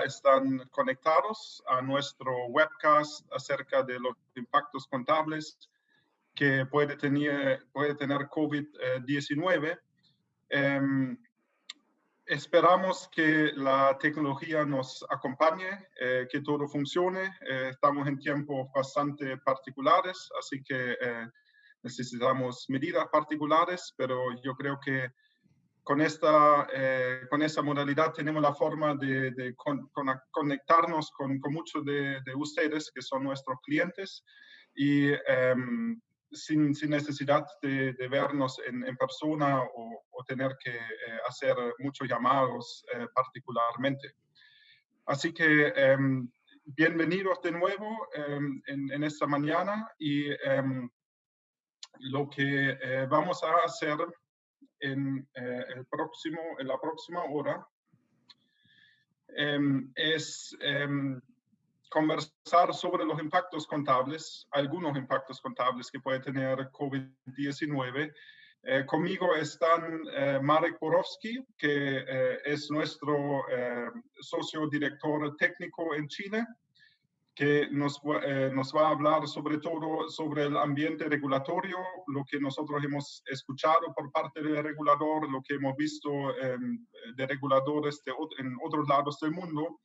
están conectados a nuestro webcast acerca de los impactos contables que puede tener COVID-19. Esperamos que la tecnología nos acompañe, que todo funcione. Estamos en tiempos bastante particulares, así que necesitamos medidas particulares, pero yo creo que con esta modalidad tenemos la forma de conectarnos con muchos de ustedes, que son nuestros clientes, y sin necesidad de vernos en persona o tener que hacer muchos llamados particularmente. Así que bienvenidos de nuevo en esta mañana, y lo que vamos a hacer en la próxima hora es conversar sobre los impactos contables, algunos impactos contables que puede tener COVID-19. Conmigo están Marek Borowski, que es nuestro socio director técnico en Chile, que nos va a hablar sobre todo sobre el ambiente regulatorio, lo que nosotros hemos escuchado por parte del regulador, lo que hemos visto de reguladores en otros lados del mundo.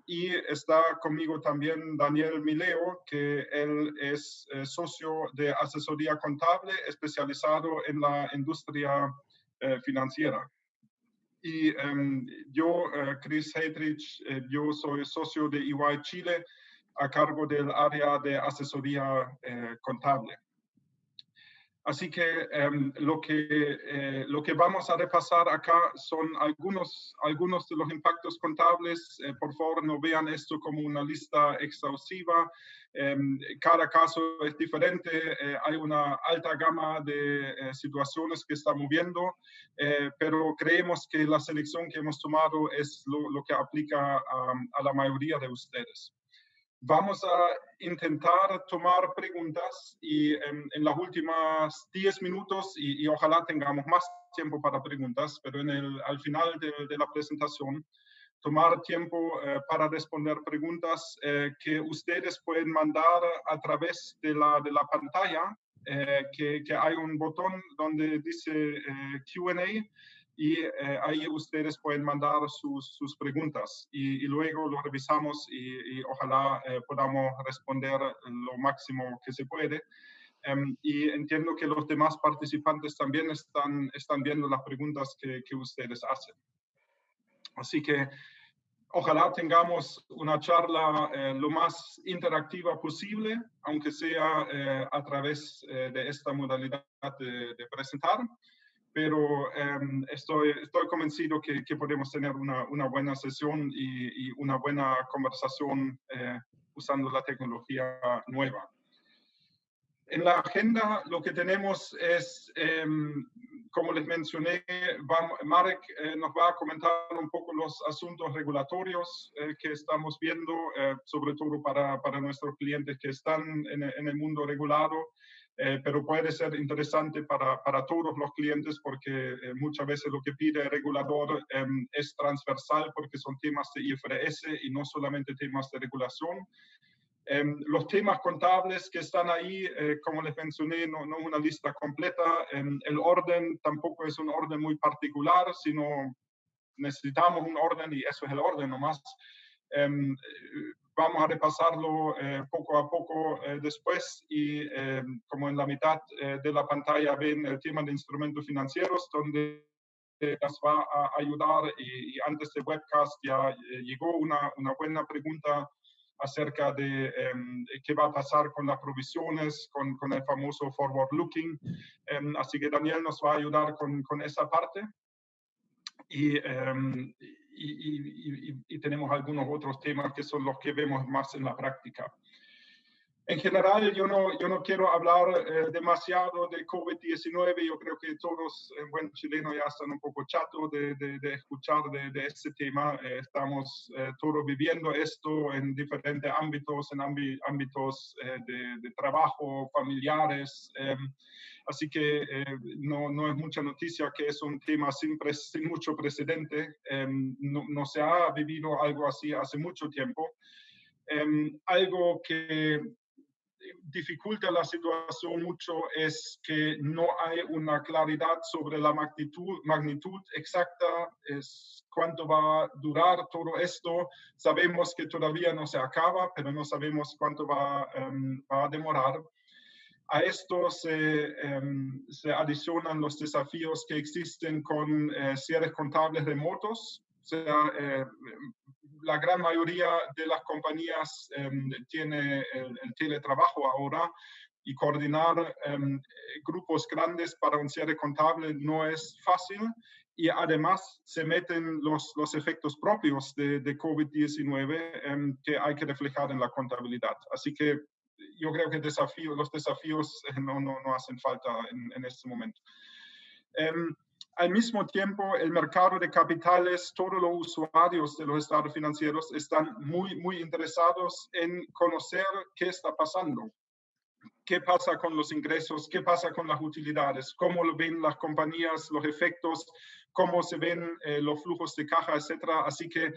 Y está conmigo también Daniel Mileo, que él es socio de asesoría contable especializado en la industria financiera. Y yo, Chris Heydrich, yo soy socio de EY Chile a cargo del área de asesoría contable. Así que lo que vamos a repasar acá son algunos de los impactos contables. Por favor, no vean esto como una lista exhaustiva. Cada caso es diferente. Hay una alta gama de situaciones que estamos viendo, pero creemos que la selección que hemos tomado es lo que aplica a la mayoría de ustedes. Vamos a intentar tomar preguntas y en las últimas 10 minutos, y ojalá tengamos más tiempo para preguntas, pero al final de la presentación, tomar tiempo para responder preguntas que ustedes pueden mandar a través de la pantalla, que hay un botón donde dice Q&A, y ahí ustedes pueden mandar sus preguntas y luego lo revisamos y ojalá podamos responder lo máximo que se puede. Y entiendo que los demás participantes también están viendo las preguntas que ustedes hacen. Así que ojalá tengamos una charla lo más interactiva posible, aunque sea a través de esta modalidad de presentar. Pero estoy convencido que podemos tener una buena sesión y una buena conversación usando la tecnología nueva. En la agenda lo que tenemos es, como les mencioné, Marek nos va a comentar un poco los asuntos regulatorios que estamos viendo, sobre todo para nuestros clientes que están en el mundo regulado. Pero puede ser interesante para todos los clientes porque muchas veces lo que pide el regulador es transversal porque son temas de IFRS y no solamente temas de regulación. Los temas contables que están ahí, como les mencioné, no es una lista completa. El orden tampoco es un orden muy particular, sino necesitamos un orden y eso es el orden nomás. Vamos a repasarlo poco a poco después y como en la mitad de la pantalla ven el tema de instrumentos financieros, donde nos va a ayudar y antes del webcast ya llegó una buena pregunta acerca de qué va a pasar con las provisiones, con el famoso forward looking. Así que Daniel nos va a ayudar con esa parte. Y tenemos algunos otros temas que son los que vemos más en la práctica. En general, yo no quiero hablar demasiado de COVID-19. Yo creo que todos en buen chileno ya están un poco chatos de escuchar de este tema. Estamos todos viviendo esto en diferentes ámbitos, en ámbitos de trabajo, familiares. Así que no es mucha noticia que es un tema sin mucho precedente. No se ha vivido algo así hace mucho tiempo. Algo que dificulta la situación mucho es que no hay una claridad sobre la magnitud exacta, es cuánto va a durar todo esto. Sabemos que todavía no se acaba, pero no sabemos cuánto va a demorar. A esto se adicionan los desafíos que existen con cierres contables remotos. O sea, la gran mayoría de las compañías tiene el teletrabajo ahora y coordinar grupos grandes para un cierre contable no es fácil y además se meten los efectos propios de COVID-19 que hay que reflejar en la contabilidad. Así que yo creo que los desafíos no hacen falta en este momento. Al mismo tiempo, el mercado de capitales, todos los usuarios de los estados financieros están muy interesados en conocer qué está pasando. ¿Qué pasa con los ingresos? ¿Qué pasa con las utilidades? ¿Cómo lo ven las compañías, los efectos? ¿Cómo se ven los flujos de caja, etcétera? Así que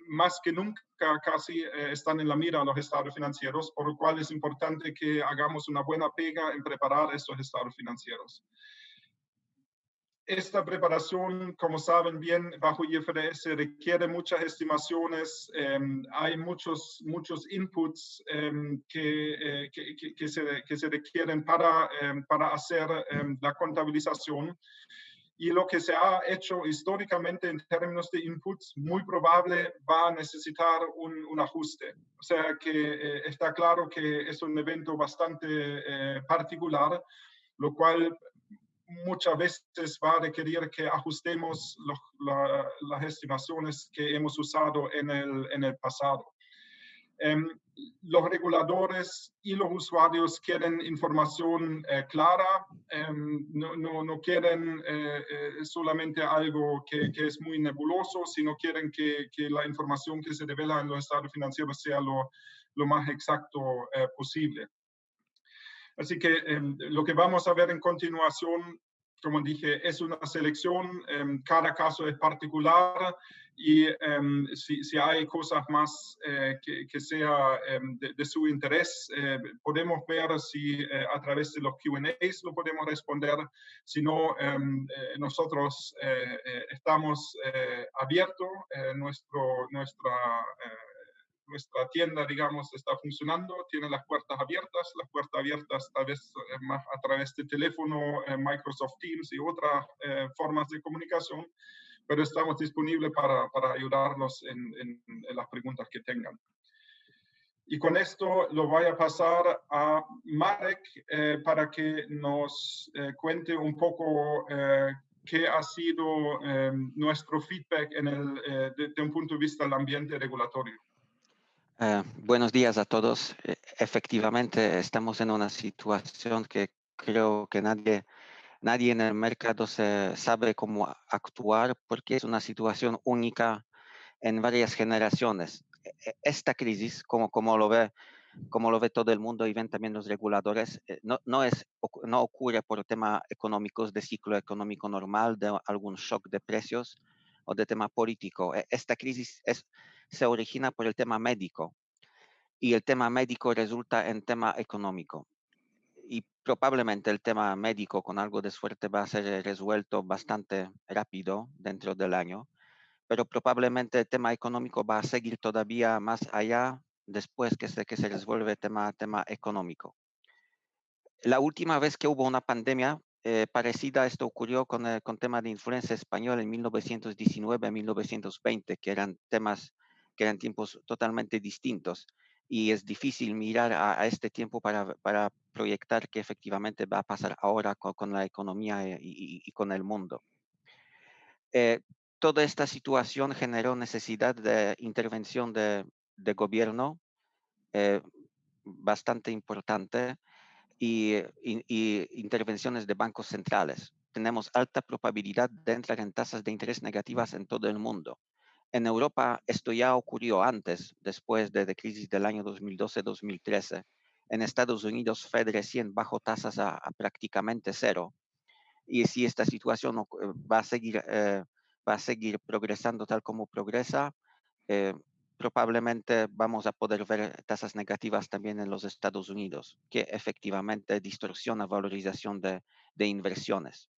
más que nunca casi están en la mira los estados financieros, por lo cual es importante que hagamos una buena pega en preparar estos estados financieros. Esta preparación, como saben bien, bajo IFRS requiere muchas estimaciones, hay muchos inputs que se requieren para hacer la contabilización. Y lo que se ha hecho históricamente en términos de inputs, muy probable va a necesitar un ajuste. O sea que está claro que es un evento bastante particular, lo cual muchas veces va a requerir que ajustemos las estimaciones que hemos usado en el pasado. Los reguladores y los usuarios quieren información clara, no quieren solamente algo que es muy nebuloso, sino quieren que la información que se revela en los estados financieros sea lo más exacto posible. Así que lo que vamos a ver en continuación, como dije, es una selección, cada caso es particular y si hay cosas más que sea de su interés, podemos ver si a través de los Q&As lo podemos responder, si no, nosotros estamos abiertos, nuestra tienda, digamos, está funcionando, tiene las puertas abiertas tal vez más a través de teléfono, Microsoft Teams y otras formas de comunicación, pero estamos disponibles para ayudarlos en las preguntas que tengan. Y con esto lo voy a pasar a Marek para que nos cuente un poco qué ha sido nuestro feedback de un punto de vista del ambiente regulatorio. Buenos días a todos. Efectivamente, estamos en una situación que creo que nadie en el mercado sabe cómo actuar porque es una situación única en varias generaciones. Esta crisis, como lo ve todo el mundo y ven también los reguladores, no ocurre por temas económicos, de ciclo económico normal, de algún shock de precios o de tema político. Esta crisis se origina por el tema médico y el tema médico resulta en tema económico. Y probablemente el tema médico con algo de suerte va a ser resuelto bastante rápido dentro del año, pero probablemente el tema económico va a seguir todavía más allá después que se resuelve el tema económico. La última vez que hubo una pandemia parecida a esto ocurrió con tema de influenza española en 1919-1920, que eran tiempos totalmente distintos. Y es difícil mirar a este tiempo para proyectar qué efectivamente va a pasar ahora con la economía y con el mundo. Toda esta situación generó necesidad de intervención de gobierno bastante importante y intervenciones de bancos centrales. Tenemos alta probabilidad de entrar en tasas de interés negativas en todo el mundo. En Europa esto ya ocurrió antes, después de la crisis del año 2012-2013. En Estados Unidos, Fed recién bajó tasas a prácticamente cero. Y si esta situación va a seguir progresando tal como progresa, eh, probablemente vamos a poder ver tasas negativas también en los Estados Unidos, que efectivamente distorsiona valorización de inversiones.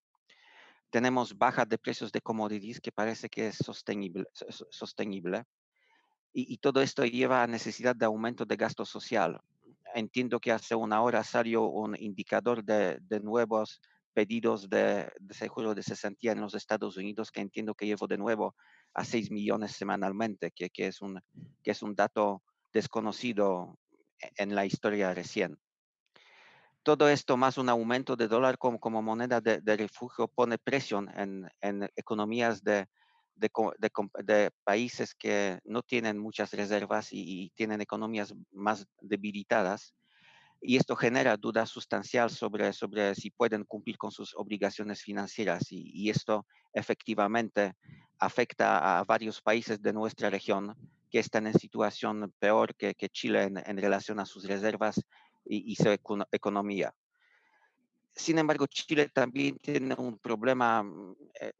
Tenemos baja de precios de commodities que parece que es sostenible y todo esto lleva a necesidad de aumento de gasto social. Entiendo que hace una hora salió un indicador de nuevos pedidos de seguro de cesantía en los Estados Unidos, que entiendo que llevo de nuevo a 6 millones semanalmente, que es un dato desconocido en la historia recién. Todo esto más un aumento de dólar como moneda de refugio pone presión en economías de países que no tienen muchas reservas y tienen economías más debilitadas. Y esto genera duda sustancial sobre si pueden cumplir con sus obligaciones financieras. Y esto efectivamente afecta a varios países de nuestra región que están en situación peor que Chile en relación a sus reservas y su economía. Sin embargo, Chile también tiene un problema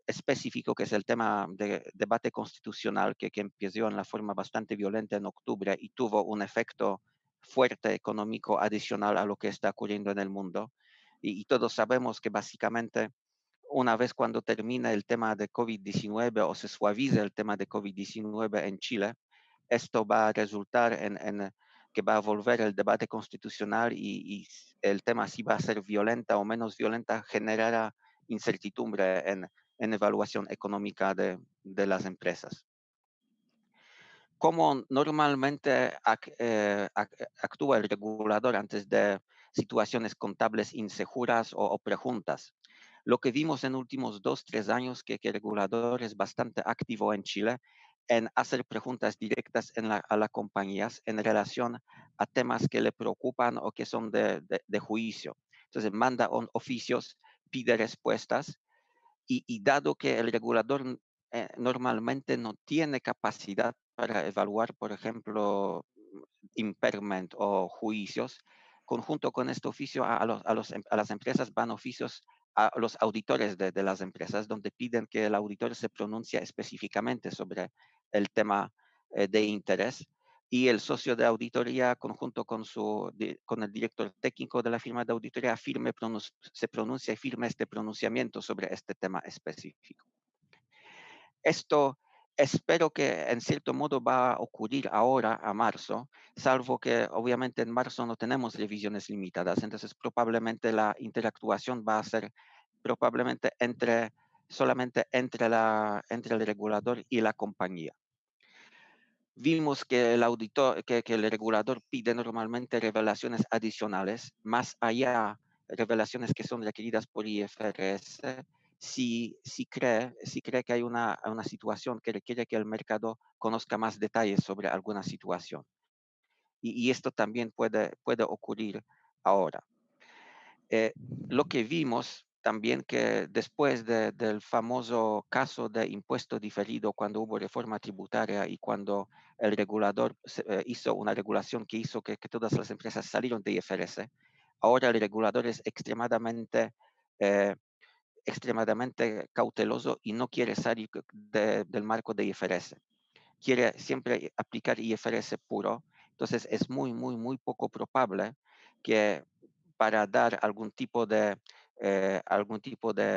específico que es el tema de debate constitucional que empezó en la forma bastante violenta en octubre y tuvo un efecto fuerte económico adicional a lo que está ocurriendo en el mundo. Y todos sabemos que básicamente una vez cuando termine el tema de COVID-19 o se suavice el tema de COVID-19 en Chile, esto va a resultar en que va a volver el debate constitucional y el tema si va a ser violenta o menos violenta generará incertidumbre en evaluación económica de las empresas. ¿Cómo normalmente actúa el regulador antes de situaciones contables inseguras o preguntas? Lo que vimos en últimos 2, 3 años que el regulador es bastante activo en Chile en hacer preguntas directas a las compañías en relación a temas que le preocupan o que son de juicio. Entonces manda oficios, pide respuestas y dado que el regulador normalmente no tiene capacidad para evaluar, por ejemplo, impairment o juicios, conjunto con este oficio a las empresas van oficios a los auditores de las empresas, donde piden que el auditor se pronuncie específicamente sobre el tema de interés. Y el socio de auditoría, conjunto con el director técnico de la firma de auditoría, se pronuncia y firme este pronunciamiento sobre este tema específico. Esto espero que en cierto modo va a ocurrir ahora a marzo, salvo que obviamente en marzo no tenemos revisiones limitadas, entonces probablemente la interactuación va a ser probablemente solamente entre el regulador y la compañía. Vimos que que el regulador pide normalmente revelaciones adicionales, más allá revelaciones que son requeridas por IFRS, si cree que hay una situación que requiere que el mercado conozca más detalles sobre alguna situación. Y esto también puede ocurrir ahora. Lo que vimos también que después del famoso caso de impuesto diferido, cuando hubo reforma tributaria y cuando el regulador hizo una regulación que hizo que todas las empresas salieron de IFRS, ahora el regulador es eh, extremadamente cauteloso y no quiere salir del marco de IFRS. Quiere siempre aplicar IFRS puro. Entonces es muy, muy, muy poco probable que para dar algún tipo de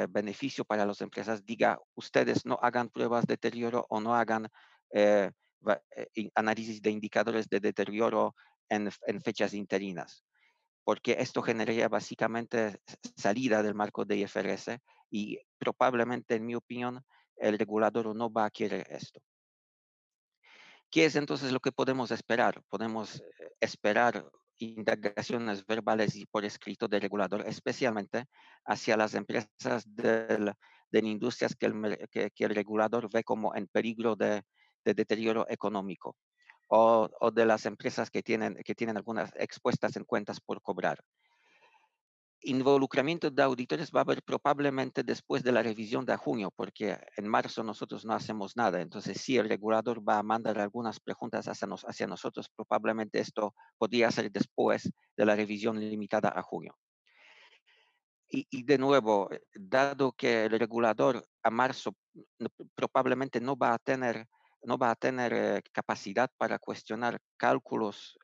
beneficio para las empresas diga, ustedes no hagan pruebas de deterioro o no hagan eh, análisis de indicadores de deterioro en fechas interinas, porque esto generaría básicamente salida del marco de IFRS y probablemente, en mi opinión, el regulador no va a querer esto. ¿Qué es entonces lo que podemos esperar? Podemos esperar indagaciones verbales y por escrito del regulador, especialmente hacia las empresas de industrias que el regulador ve como en peligro de deterioro económico o de las empresas que tienen algunas expuestas en cuentas por cobrar. Involucramiento de auditores va a haber probablemente después de la revisión de junio, porque en marzo nosotros no hacemos nada. Entonces, si el regulador va a mandar algunas preguntas hacia nosotros, probablemente esto podría ser después de la revisión limitada a junio. Y de nuevo, dado que el regulador a marzo probablemente no va a tener capacidad para cuestionar cálculos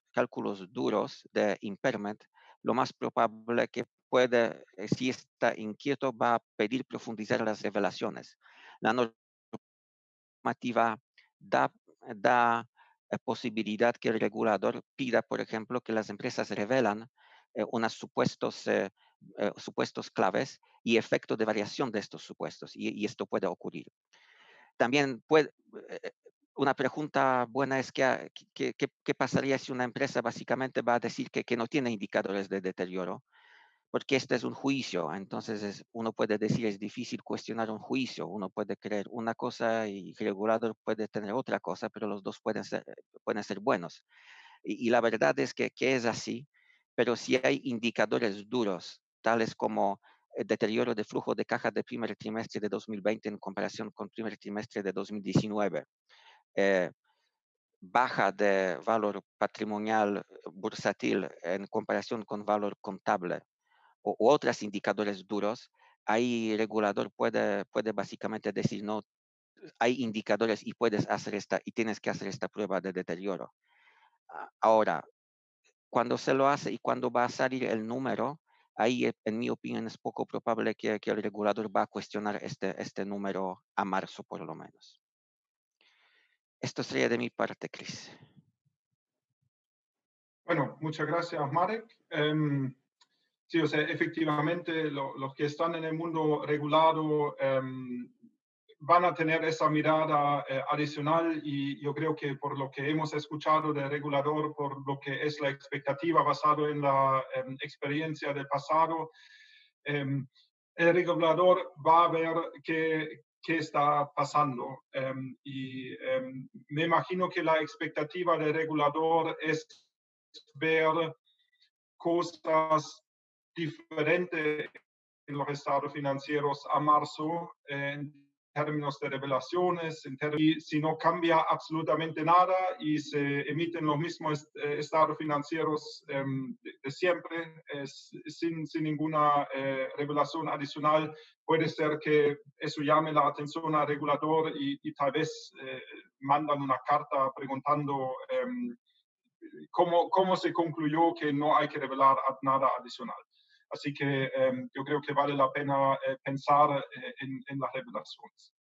duros de impairment, lo más probable que puede, si está inquieto, va a pedir profundizar las revelaciones. La normativa da posibilidad que el regulador pida, por ejemplo, que las empresas revelan unos supuestos claves y efecto de variación de estos supuestos, y esto puede ocurrir. También una pregunta buena es ¿qué pasaría si una empresa básicamente va a decir que no tiene indicadores de deterioro? Porque este es un juicio, entonces uno puede decir es difícil cuestionar un juicio, uno puede creer una cosa y el regulador puede tener otra cosa, pero los dos pueden ser buenos. Y la verdad es que es así, pero si hay indicadores duros, tales como el deterioro de flujo de caja del primer trimestre de 2020 en comparación con el primer trimestre de 2019, eh, baja de valor patrimonial bursátil en comparación con valor contable, u otros indicadores duros, ahí el regulador puede básicamente decir, no, hay indicadores y tienes que hacer esta prueba de deterioro. Ahora, cuando se lo hace y cuando va a salir el número, ahí en mi opinión es poco probable que el regulador va a cuestionar este número a marzo por lo menos. Esto sería de mi parte, Chris. Bueno, muchas gracias, Marek. Sí, o sea, efectivamente, los que están en el mundo regulado van a tener esa mirada adicional, y yo creo que por lo que hemos escuchado del regulador, por lo que es la expectativa basado en la experiencia del pasado, el regulador va a ver qué está pasando. Me imagino que la expectativa del regulador es ver cosas diferentes en los estados financieros a marzo, en términos de revelaciones, si no cambia absolutamente nada y se emiten los mismos estados financieros de siempre, sin ninguna revelación adicional, puede ser que eso llame la atención al regulador y tal vez mandan una carta preguntando cómo se concluyó que no hay que revelar nada adicional. Así que yo creo que vale la pena pensar en las revelaciones.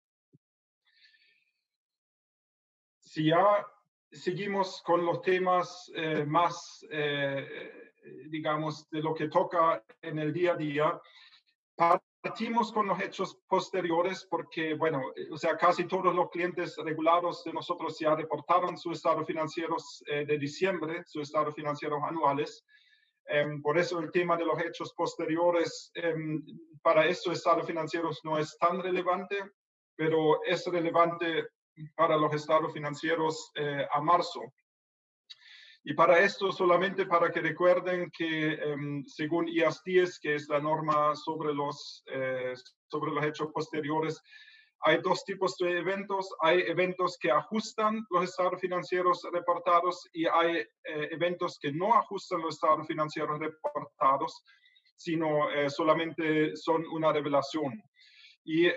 Si ya seguimos con los temas más, digamos, de lo que toca en el día a día, partimos con los hechos posteriores porque, bueno, o sea, casi todos los clientes regulados de nosotros ya reportaron sus estados financieros de diciembre, sus estados financieros anuales. Por eso el tema de los hechos posteriores para estos estados financieros no es tan relevante, pero es relevante para los estados financieros a marzo. Y para esto, solamente para que recuerden que según IAS 10, que es la norma sobre los hechos posteriores, hay dos tipos de eventos. Hay eventos que ajustan los estados financieros reportados y hay eventos que no ajustan los estados financieros reportados, sino solamente son una revelación. Y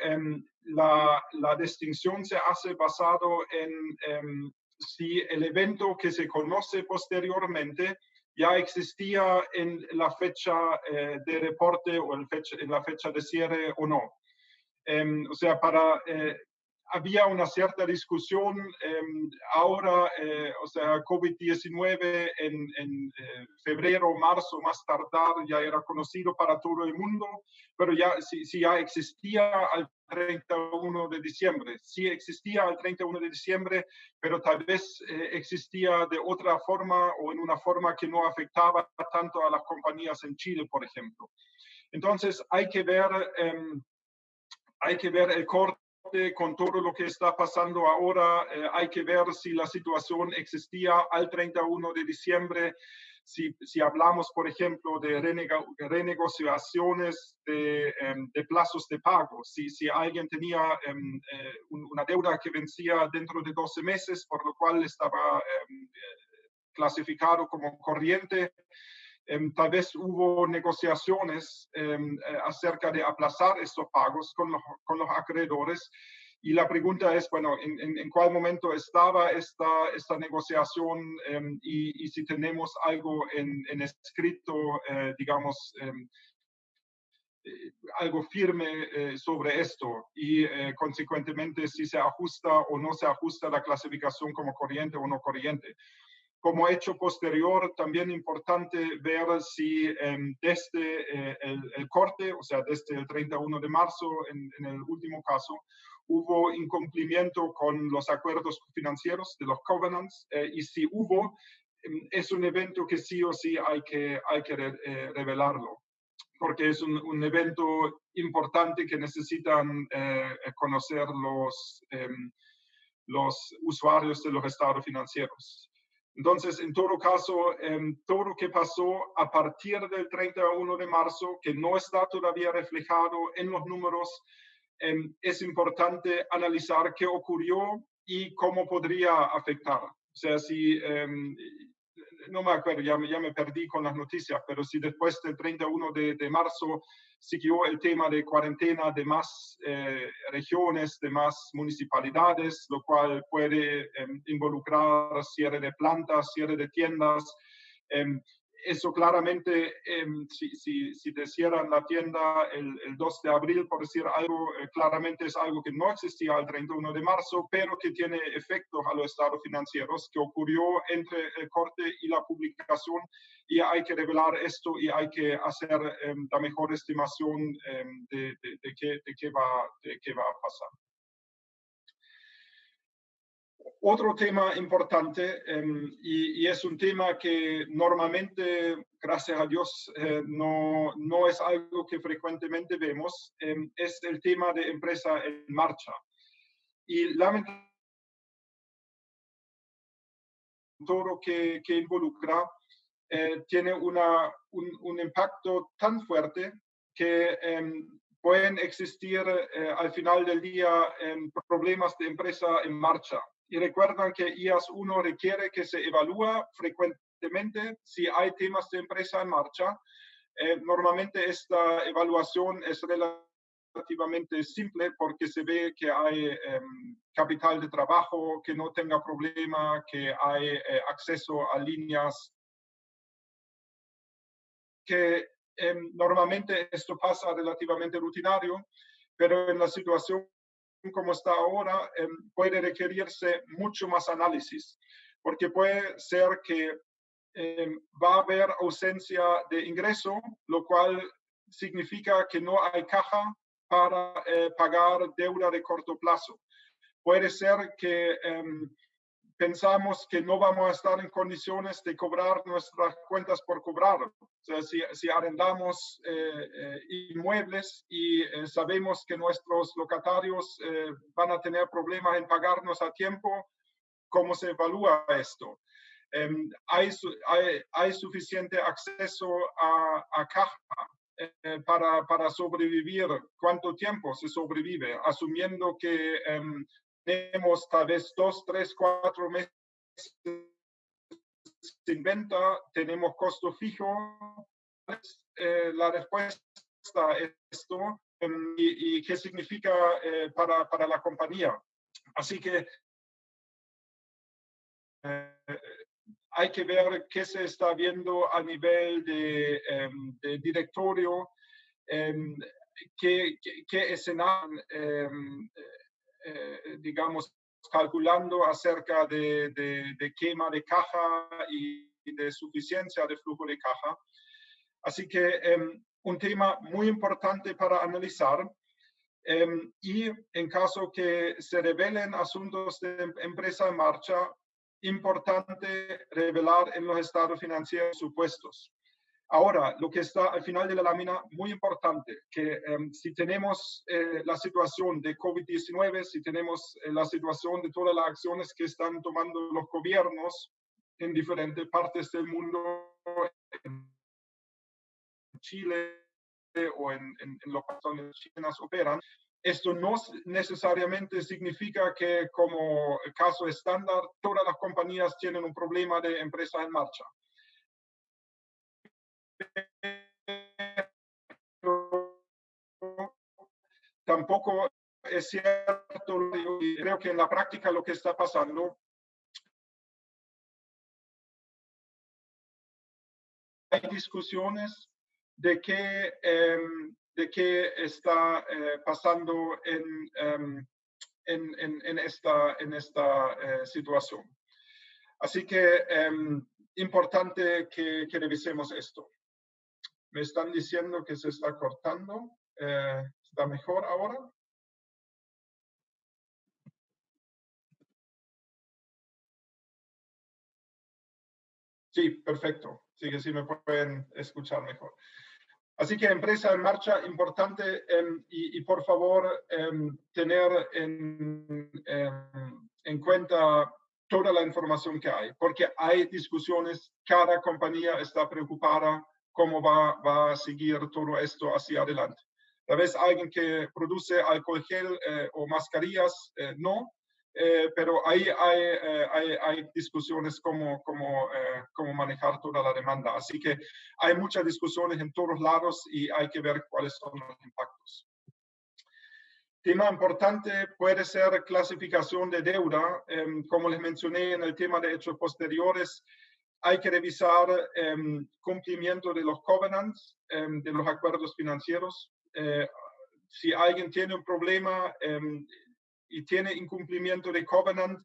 la distinción se hace basado en si el evento que se conoce posteriormente ya existía en la fecha de reporte o en la fecha de cierre o no. O sea, había una cierta discusión ahora, o sea, COVID-19 en febrero, marzo, más tardar, ya era conocido para todo el mundo, pero si ya existía al 31 de diciembre, sí existía al 31 de diciembre, pero tal vez existía de otra forma o en una forma que no afectaba tanto a las compañías en Chile, por ejemplo. Entonces, hay que ver el corte con todo lo que está pasando ahora, hay que ver si la situación existía al 31 de diciembre. Si hablamos, por ejemplo, de renegociaciones de plazos de pago, si alguien tenía una deuda que vencía dentro de 12 meses, por lo cual estaba clasificado como corriente, tal vez hubo negociaciones acerca de aplazar estos pagos con los acreedores. Y la pregunta es, bueno, ¿en cuál momento estaba esta negociación y si tenemos algo en escrito, digamos, algo firme sobre esto y consecuentemente si se ajusta o no se ajusta la clasificación como corriente o no corriente. Como hecho posterior, también importante ver si desde el corte, o sea, desde el 31 de marzo, en el último caso, hubo incumplimiento con los acuerdos financieros de los covenants, y si hubo, es un evento que sí o sí hay que revelarlo, porque es un evento importante que necesitan conocer los usuarios de los estados financieros. Entonces, en todo caso, todo lo que pasó a partir del 31 de marzo, que no está todavía reflejado en los números, es importante analizar qué ocurrió y cómo podría afectar. O sea, si, no me acuerdo, ya me perdí con las noticias, pero si después del 31 de marzo siguió el tema de cuarentena de más regiones, de más municipalidades, lo cual puede involucrar cierre de plantas, cierre de tiendas. Eso claramente, si te cierran la tienda el 2 de abril, por decir algo, claramente es algo que no existía el 31 de marzo, pero que tiene efectos a los estados financieros, que ocurrió entre el corte y la publicación, y hay que revelar esto y hay que hacer la mejor estimación de qué va a pasar. Otro tema importante, y es un tema que normalmente, gracias a Dios, no es algo que frecuentemente vemos, es el tema de empresa en marcha. Y lamentablemente, todo lo que involucra tiene un impacto tan fuerte que pueden existir al final del día problemas de empresa en marcha. Y recuerdan que IAS 1 requiere que se evalúe frecuentemente si hay temas de empresa en marcha. Normalmente esta evaluación es relativamente simple porque se ve que hay capital de trabajo que no tenga problema, que hay acceso a líneas, que normalmente esto pasa relativamente rutinario, pero en la situación como está ahora, puede requerirse mucho más análisis, porque puede ser que va a haber ausencia de ingreso, lo cual significa que no hay caja para pagar deuda de corto plazo. Puede ser que pensamos que no vamos a estar en condiciones de cobrar nuestras cuentas por cobrar. O sea, si arrendamos inmuebles y sabemos que nuestros locatarios van a tener problemas en pagarnos a tiempo, ¿cómo se evalúa esto? Hay suficiente acceso a caja para sobrevivir. ¿Cuánto tiempo se sobrevive? Asumiendo que tenemos tal vez 2, 3, 4 meses sin venta, tenemos costo fijo. La respuesta es esto y qué significa para la compañía. Así que hay que ver qué se está viendo a nivel de directorio, qué escenario, digamos, calculando acerca de quema de caja y de suficiencia de flujo de caja. Así que un tema muy importante para analizar. Y en caso que se revelen asuntos de empresa en marcha, importante revelar en los estados financieros supuestos. Ahora, lo que está al final de la lámina, muy importante, que si tenemos la situación de COVID-19, si tenemos la situación de todas las acciones que están tomando los gobiernos en diferentes partes del mundo, en Chile o en los países donde chilenas operan, esto no necesariamente significa que como caso estándar todas las compañías tienen un problema de empresa en marcha. Tampoco es cierto, y creo que en la práctica lo que está pasando, hay discusiones de qué está pasando en esta situación. Así que importante que revisemos esto. Me están diciendo que se está cortando. ¿Está mejor ahora? Sí, perfecto. Sí, que sí me pueden escuchar mejor. Así que empresa en marcha, importante, y por favor tener en cuenta toda la información que hay, porque hay discusiones, cada compañía está preocupada cómo va a seguir todo esto hacia adelante. Tal vez alguien que produce alcohol gel o mascarillas, no, pero ahí hay discusiones cómo manejar toda la demanda. Así que hay muchas discusiones en todos lados y hay que ver cuáles son los impactos. Tema importante puede ser clasificación de deuda. Como les mencioné en el tema de hechos posteriores, hay que revisar cumplimiento de los covenants, de los acuerdos financieros. Si alguien tiene un problema y tiene incumplimiento de covenant,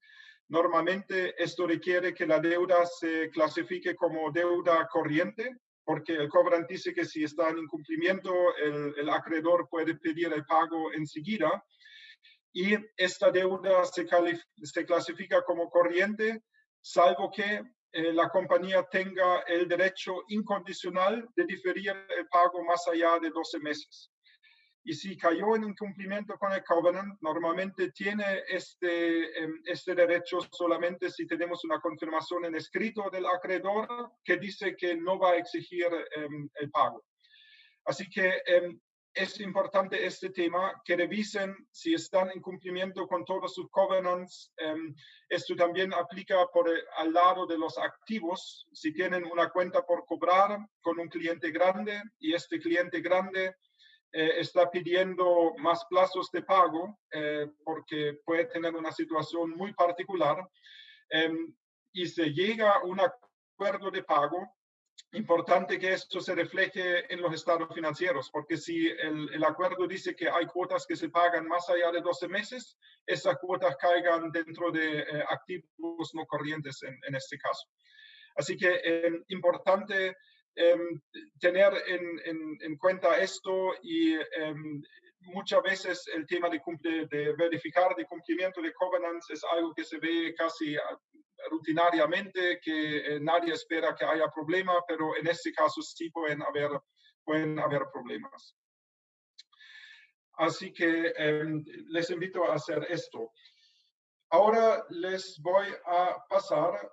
normalmente esto requiere que la deuda se clasifique como deuda corriente, porque el covenant dice que si está en incumplimiento, el acreedor puede pedir el pago enseguida. Y esta deuda se clasifica como corriente, salvo que la compañía tenga el derecho incondicional de diferir el pago más allá de 12 meses. Y si cayó en incumplimiento con el covenant, normalmente tiene este derecho solamente si tenemos una confirmación en escrito del acreedor que dice que no va a exigir el pago. Así que es importante este tema, que revisen si están en cumplimiento con todos sus covenants. Esto también aplica al lado de los activos. Si tienen una cuenta por cobrar con un cliente grande y este cliente grande está pidiendo más plazos de pago porque puede tener una situación muy particular y se llega a un acuerdo de pago, importante que esto se refleje en los estados financieros, porque si el acuerdo dice que hay cuotas que se pagan más allá de 12 meses, esas cuotas caigan dentro de activos no corrientes en este caso. Así que importante tener en cuenta esto y muchas veces el tema de verificar de cumplimiento de covenants es algo que se ve casi rutinariamente, que nadie espera que haya problema, pero en este caso sí pueden haber problemas. Así que les invito a hacer esto. Ahora les voy a pasar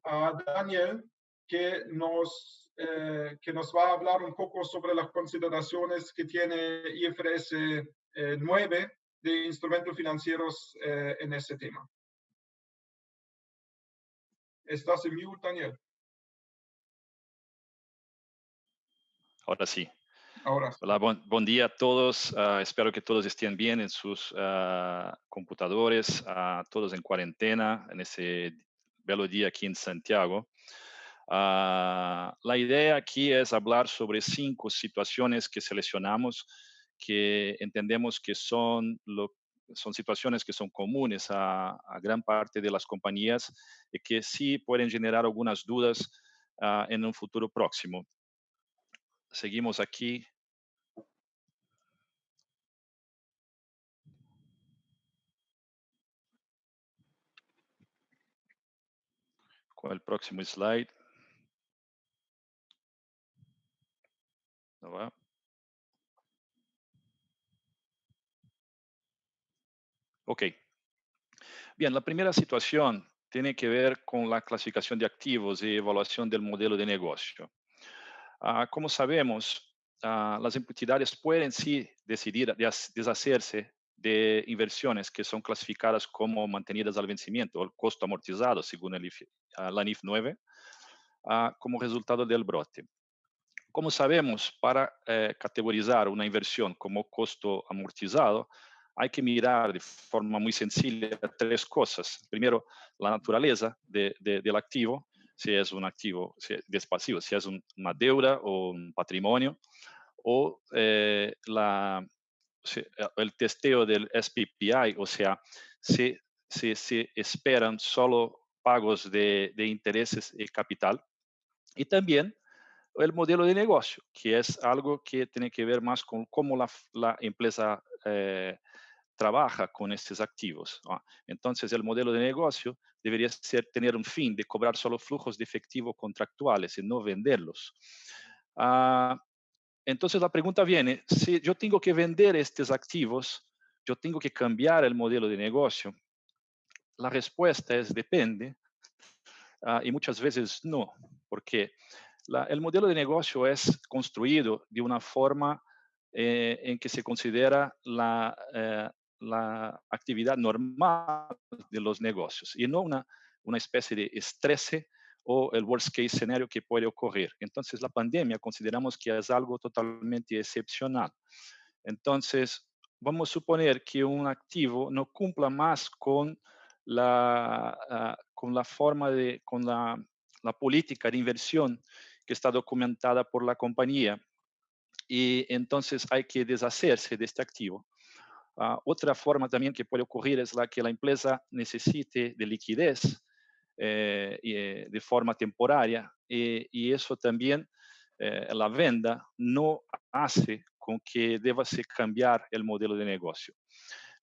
a Daniel, que nos va a hablar un poco sobre las consideraciones que tiene IFRS 9 de instrumentos financieros en ese tema. ¿Estás en mute, Daniel? Ahora sí. Ahora sí. Hola, buen día a todos. Espero que todos estén bien en sus computadores, todos en cuarentena en ese bello día aquí en Santiago. La idea aquí es hablar sobre 5 situaciones que seleccionamos que entendemos que son situaciones que son comunes a gran parte de las compañías y que sí pueden generar algunas dudas en un futuro próximo. Seguimos aquí. Con el próximo slide. Ok. Bien, la primera situación tiene que ver con la clasificación de activos y evaluación del modelo de negocio. Como sabemos, las entidades pueden sí decidir deshacerse de inversiones que son clasificadas como mantenidas al vencimiento o el costo amortizado, según la NIF 9, como resultado del brote. Como sabemos, para categorizar una inversión como costo amortizado, hay que mirar de forma muy sencilla tres cosas. Primero, la naturaleza del activo, si es un activo si es pasivo, si es una deuda o un patrimonio, o el testeo del SPPI, o sea, si se esperan solo pagos de intereses y capital. Y también el modelo de negocio, que es algo que tiene que ver más con cómo la empresa trabaja con estos activos. Entonces, el modelo de negocio debería tener un fin de cobrar solo flujos de efectivo contractuales y no venderlos. Ah, entonces, la pregunta viene, si yo tengo que vender estos activos, yo tengo que cambiar el modelo de negocio. La respuesta es depende, y muchas veces no, porque el modelo de negocio es construido de una forma en que se considera la actividad normal de los negocios y no una especie de estrés o el worst case escenario que puede ocurrir. Entonces, la pandemia consideramos que es algo totalmente excepcional. Entonces, vamos a suponer que un activo no cumpla más con con la forma con la política de inversión que está documentada por la compañía y entonces hay que deshacerse de este activo. Otra forma también que puede ocurrir es la que la empresa necesite de liquidez de forma temporaria y eso también la venda no hace con que deba cambiar el modelo de negocio.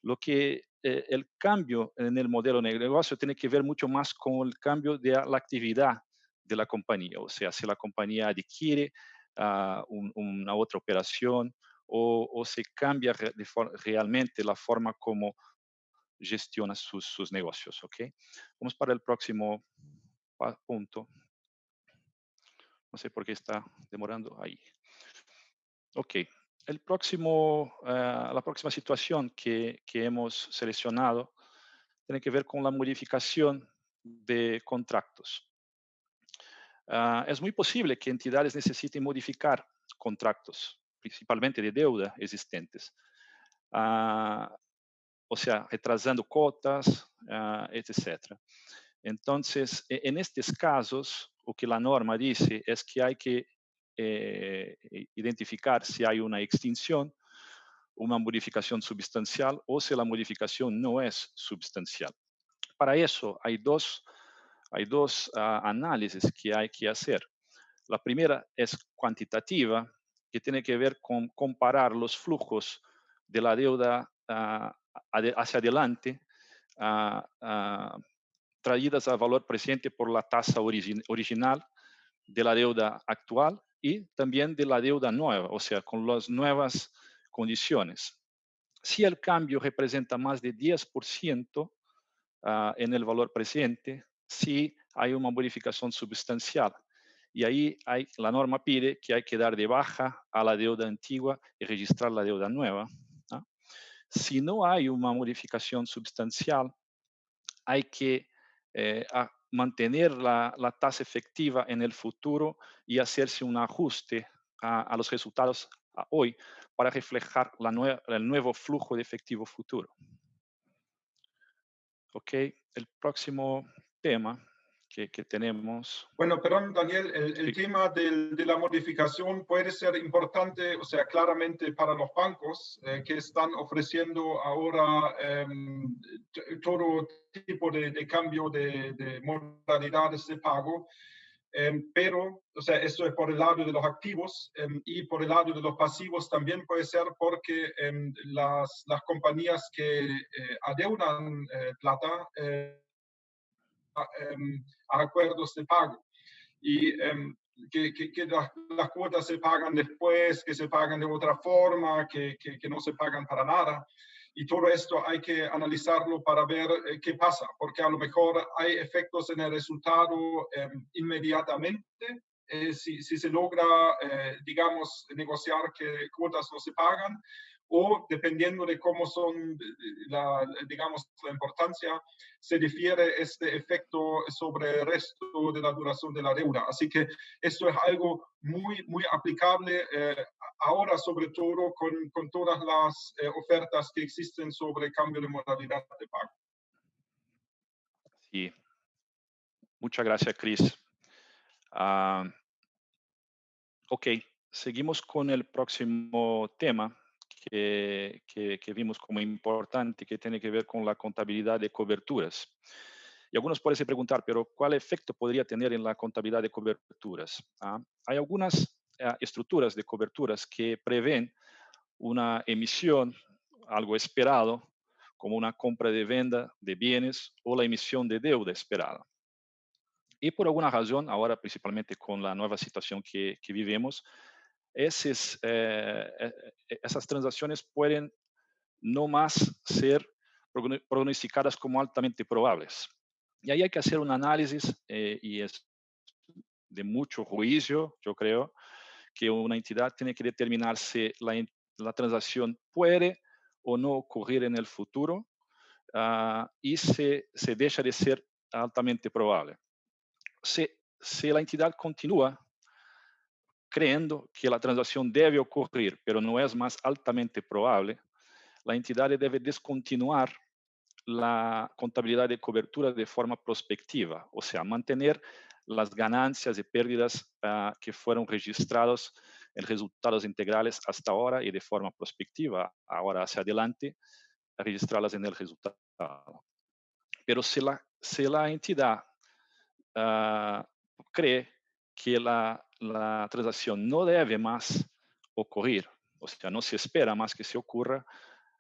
Lo que el cambio en el modelo de negocio tiene que ver mucho más con el cambio de la actividad de la compañía, o sea, si la compañía adquiere una otra operación o se cambia realmente la forma como gestiona sus negocios, ¿ok? Vamos para el próximo punto. No sé por qué está demorando ahí. Ok. La próxima situación que hemos seleccionado tiene que ver con la modificación de contratos. Es muy posible que entidades necesiten modificar contratos, principalmente de deuda existentes. O sea, retrasando cuotas, etc. Entonces, en estos casos, lo que la norma dice es que hay que identificar si hay una extinción, una modificación substancial o si la modificación no es substancial. Para eso hay dos análisis que hay que hacer. La primera es cuantitativa, que tiene que ver con comparar los flujos de la deuda hacia adelante, traídas al valor presente por la tasa original de la deuda actual y también de la deuda nueva, o sea, con las nuevas condiciones. Si el cambio representa más de 10% en el valor presente, sí hay una modificación substancial. Y ahí la norma pide que hay que dar de baja a la deuda antigua y registrar la deuda nueva. Si no hay una modificación substancial, hay que mantener la tasa efectiva en el futuro y hacerse un ajuste a los resultados hoy para reflejar el nuevo flujo de efectivo futuro. Ok, el próximo tema que tenemos. Bueno, perdón, Daniel, el Sí. tema de la modificación puede ser importante, o sea, claramente para los bancos que están ofreciendo ahora todo tipo de cambio de modalidades de pago. Pero, o sea, esto es por el lado de los activos y por el lado de los pasivos también puede ser porque las compañías que adeudan plata a acuerdos de pago y que las cuotas se pagan después, que se pagan de otra forma, que no se pagan para nada. Y todo esto hay que analizarlo para ver qué pasa, porque a lo mejor hay efectos en el resultado inmediatamente. Si se logra, digamos, negociar que cuotas no se pagan, o dependiendo de cómo son, digamos, la importancia, se difiere este efecto sobre el resto de la duración de la deuda. Así que esto es algo muy aplicable ahora, sobre todo con todas las ofertas que existen sobre cambio de modalidad de pago. Sí, muchas gracias, Chris. Ok, seguimos con el próximo tema que vimos como importante, que tiene que ver con la contabilidad de coberturas. Y algunos pueden preguntar, pero ¿cuál efecto podría tener en la contabilidad de coberturas? Hay algunas estructuras de coberturas que prevén una emisión, algo esperado, como una compra de venta de bienes o la emisión de deuda esperada. Y por alguna razón, ahora principalmente con la nueva situación que vivimos, esas transacciones pueden no más ser pronosticadas como altamente probables. Y ahí hay que hacer un análisis y es de mucho juicio, yo creo, que una entidad tiene que determinar si la transacción puede o no ocurrir en el futuro y se deja de ser altamente probable. Si la entidad continúa creyendo que la transacción debe ocurrir, pero no es más altamente probable, la entidad debe descontinuar la contabilidad de cobertura de forma prospectiva, o sea, mantener las ganancias y pérdidas que fueron registrados en resultados integrales hasta ahora y de forma prospectiva, ahora hacia adelante, registrarlas en el resultado. Pero si la entidad cree que la transacción no debe más ocurrir, o sea, no se espera más que se ocurra,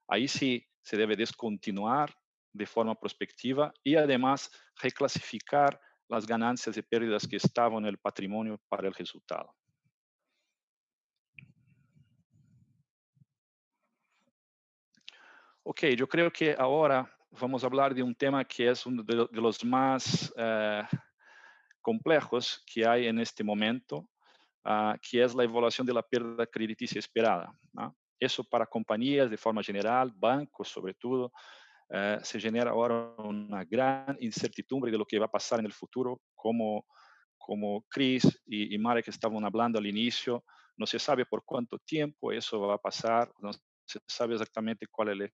ahí sí se debe descontinuar de forma prospectiva y además reclasificar las ganancias y pérdidas que estaban en el patrimonio para el resultado. Ok, yo creo que ahora vamos a hablar de un tema que es uno de los más complejos que hay en este momento, que es la evaluación de la pérdida crediticia esperada. Eso para compañías de forma general, bancos sobre todo, se genera ahora una gran incertidumbre de lo que va a pasar en el futuro, como Chris y Marek estaban hablando al inicio, no se sabe por cuánto tiempo eso va a pasar, no se sabe exactamente cuál es el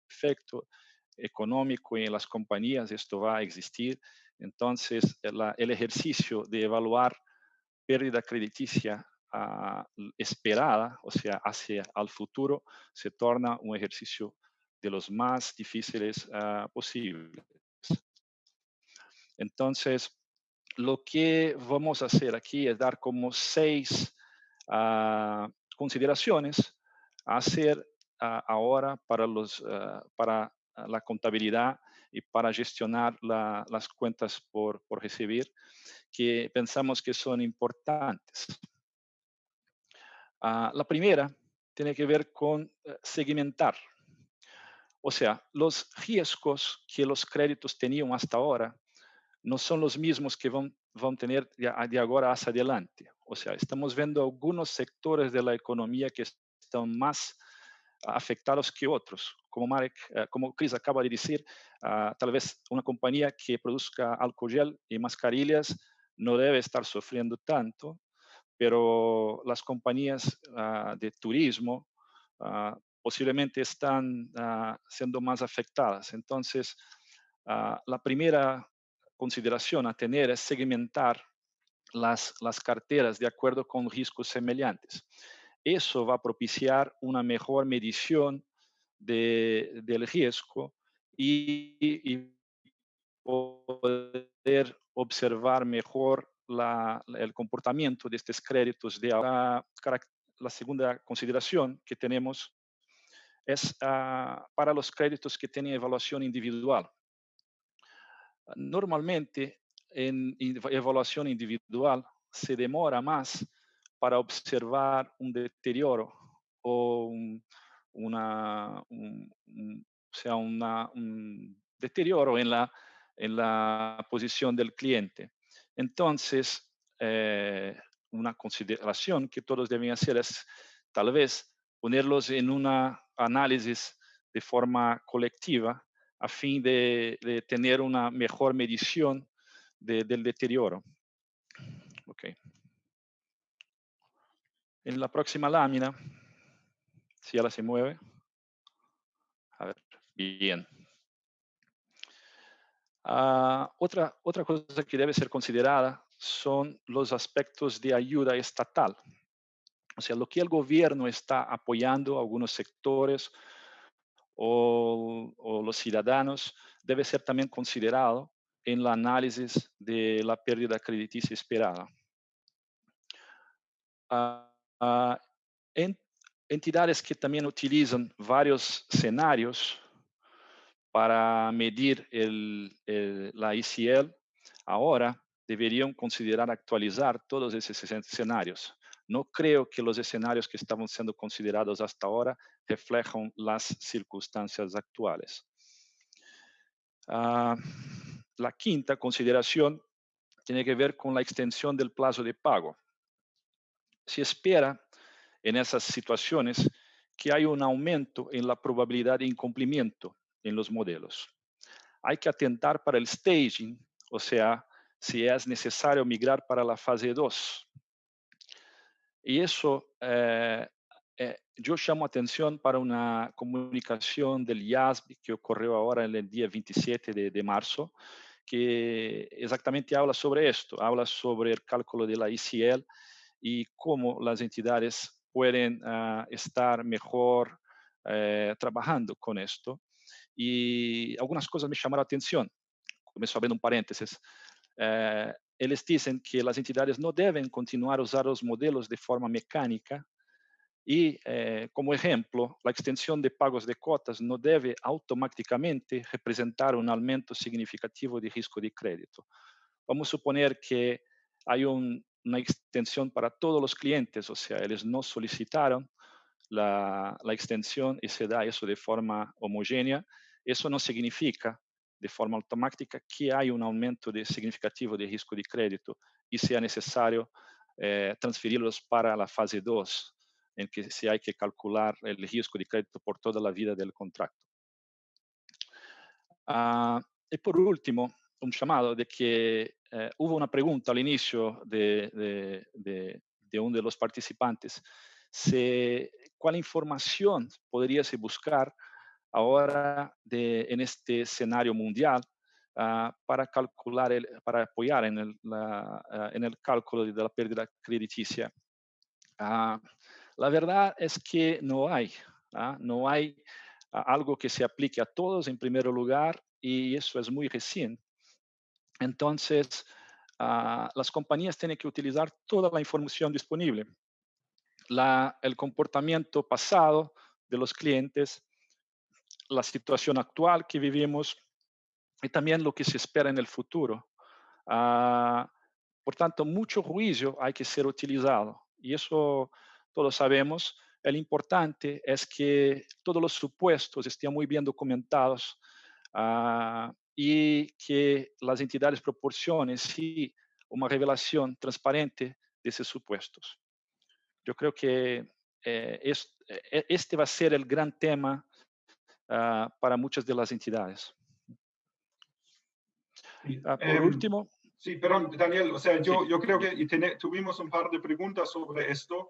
efecto económico en las compañías, esto va a existir. Entonces, el ejercicio de evaluar pérdida crediticia esperada, o sea, hacia el futuro, se torna un ejercicio de los más difíciles posibles. Entonces, lo que vamos a hacer aquí es dar como 6 consideraciones a hacer ahora para la contabilidad y para gestionar las cuentas por recibir, que pensamos que son importantes. La primera tiene que ver con segmentar. O sea, los riesgos que los créditos tenían hasta ahora no son los mismos que van tener de ahora hacia adelante. O sea, estamos viendo algunos sectores de la economía que están más afectados que otros. Como Chris acaba de decir, tal vez una compañía que produzca alcohol gel y mascarillas no debe estar sufriendo tanto, pero las compañías de turismo posiblemente están siendo más afectadas. Entonces, la primera consideración a tener es segmentar las carteras de acuerdo con riesgos semejantes. Eso va a propiciar una mejor medición del riesgo y poder observar mejor el comportamiento de estos créditos de ahora. La segunda consideración que tenemos es para los créditos que tienen evaluación individual. Normalmente, en evaluación individual se demora más para observar un deterioro o un deterioro en la posición del cliente. Entonces, una consideración que todos deben hacer es tal vez ponerlos en un análisis de forma colectiva a fin de tener una mejor medición del deterioro. Okay. En la próxima lámina, si ela se mueve. A ver, bien. Otra cosa que debe ser considerada son los aspectos de ayuda estatal. O sea, lo que el gobierno está apoyando a algunos sectores o los ciudadanos debe ser también considerado en el análisis de la pérdida crediticia esperada. Entidades que también utilizan varios escenarios para medir la ICL, ahora deberían considerar actualizar todos esos escenarios. No creo que los escenarios que estaban siendo considerados hasta ahora reflejan las circunstancias actuales. La quinta consideración tiene que ver con la extensión del plazo de pago. Se espera en esas situaciones que hay un aumento en la probabilidad de incumplimiento en los modelos. Hay que atentar para el staging, o sea, si es necesario migrar para la fase 2. Y eso, yo llamo atención para una comunicación del IASB que ocurrió ahora en el día 27 de marzo, que exactamente habla sobre esto, habla sobre el cálculo de la ICL y cómo las entidades pueden estar mejor trabajando con esto. Y algunas cosas me llamaron la atención. Começo abrindo un paréntesis. Eles dicen que las entidades no deben continuar a usar los modelos de forma mecánica y, como ejemplo, la extensión de pagos de cuotas no debe automáticamente representar un aumento significativo de riesgo de crédito. Vamos a suponer que hay una extensión para todos los clientes, o sea, ellos no solicitaron la extensión y se da eso de forma homogénea. Eso no significa de forma automática que hay un aumento significativo de riesgo de crédito y sea necesario transferirlos para la fase 2, en que se hay que calcular el riesgo de crédito por toda la vida del contrato. Y por último, un llamado de que hubo una pregunta al inicio de uno de los participantes, ¿cuál información podría se buscar ahora en este escenario mundial para calcular, para apoyar en el cálculo de la pérdida crediticia? La verdad es que no hay, no hay algo que se aplique a todos en primer lugar y eso es muy reciente. Entonces, las compañías tienen que utilizar toda la información disponible, el comportamiento pasado de los clientes, la situación actual que vivimos y también lo que se espera en el futuro. Por tanto, mucho juicio hay que ser utilizado y eso todos sabemos. El importante es que todos los supuestos estén muy bien documentados y que las entidades proporcionen sí una revelación transparente de esos supuestos. Yo creo que este va a ser el gran tema para muchas de las entidades. Por último. Sí, perdón, Daniel, o sea, yo creo sí. que tuvimos un par de preguntas sobre esto.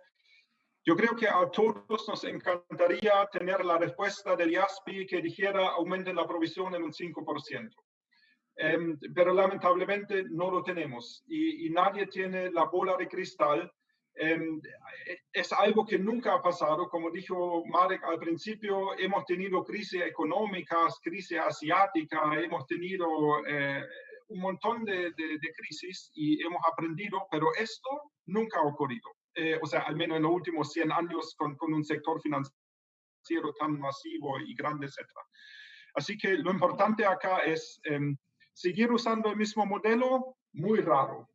Yo creo que a todos nos encantaría tener la respuesta del IASB que dijera aumenten la provisión en un 5%. Pero lamentablemente no lo tenemos y nadie tiene la bola de cristal. Es algo que nunca ha pasado. Como dijo Marek al principio, hemos tenido crisis económicas, crisis asiática, hemos tenido un montón de crisis y hemos aprendido, pero esto nunca ha ocurrido. O sea, al menos en los últimos 100 años con un sector financiero tan masivo y grande, etc. Así que lo importante acá es seguir usando el mismo modelo, muy raro,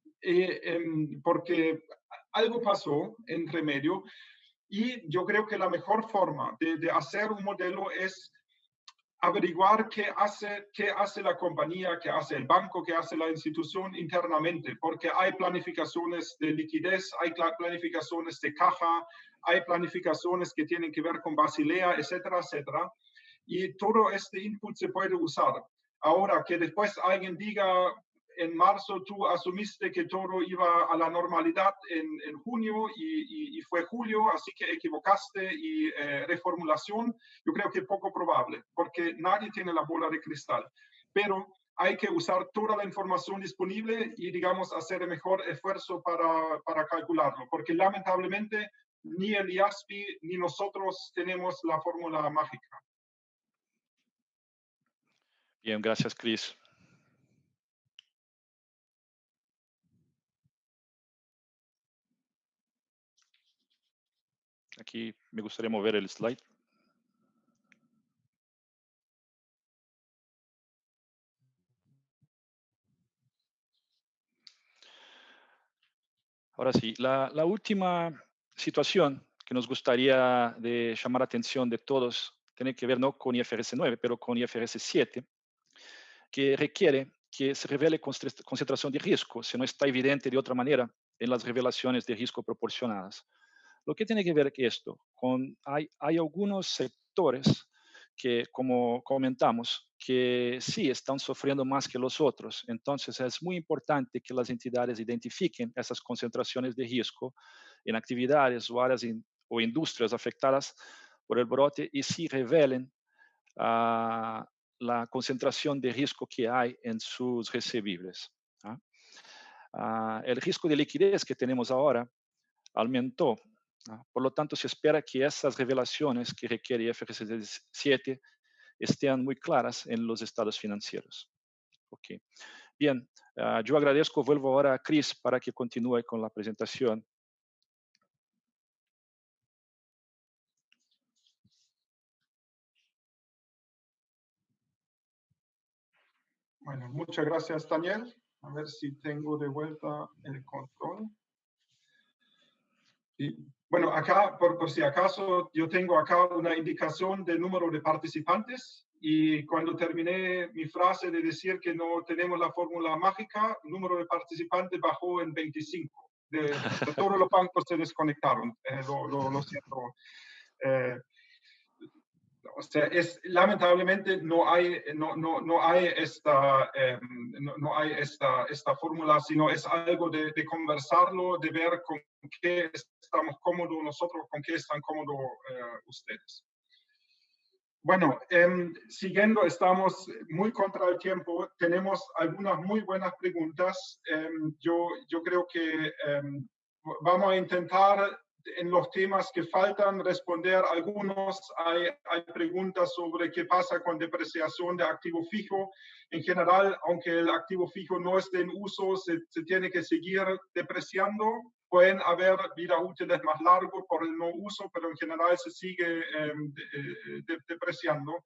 porque algo pasó entre medio. Y yo creo que la mejor forma de hacer un modelo es averiguar qué hace la compañía, qué hace el banco, qué hace la institución internamente, porque hay planificaciones de liquidez, hay planificaciones de caja, hay planificaciones que tienen que ver con Basilea, etcétera, etcétera. Y todo este input se puede usar. Ahora, que después alguien diga, en marzo tú asumiste que todo iba a la normalidad en junio y fue julio, así que equivocaste y reformulación, yo creo que es poco probable, porque nadie tiene la bola de cristal. Pero hay que usar toda la información disponible y, digamos, hacer el mejor esfuerzo para calcularlo, porque lamentablemente ni el IASPI ni nosotros tenemos la fórmula mágica. Bien, gracias, Chris. Aquí me gustaría mover el slide. Ahora sí, la última situación que nos gustaría de llamar la atención de todos tiene que ver no con IFRS 9, pero con IFRS 7, que requiere que se revele concentración de riesgo, si no está evidente de otra manera en las revelaciones de riesgo proporcionadas. Lo que tiene que ver que esto, hay algunos sectores que, como comentamos, que sí están sufriendo más que los otros. Entonces, es muy importante que las entidades identifiquen esas concentraciones de riesgo en actividades o áreas o industrias afectadas por el brote y sí revelen la concentración de riesgo que hay en sus recibibles. El riesgo de liquidez que tenemos ahora aumentó. Por lo tanto, se espera que esas revelaciones que requiere IFRS 7 estén muy claras en los estados financieros. Okay. Bien, yo agradezco, vuelvo ahora a Chris para que continúe con la presentación. Bueno, muchas gracias, Daniel. A ver si tengo de vuelta el control. Y, bueno, acá, por si acaso, yo tengo acá una indicación del número de participantes y cuando terminé mi frase de decir que no tenemos la fórmula mágica, el número de participantes bajó en 25. De todos los bancos se desconectaron, lo siento. O sea, lamentablemente no hay esta fórmula, sino es algo de conversarlo, de ver con qué estamos cómodos nosotros, con qué están cómodos ustedes. Bueno, siguiendo, estamos muy contra el tiempo. Tenemos algunas muy buenas preguntas. Yo creo que vamos a intentar en los temas que faltan responder algunos. Hay preguntas sobre qué pasa con depreciación de activo fijo. En general, aunque el activo fijo no esté en uso, se tiene que seguir depreciando. Pueden haber vida útiles más largos por el no uso, pero en general se sigue depreciando.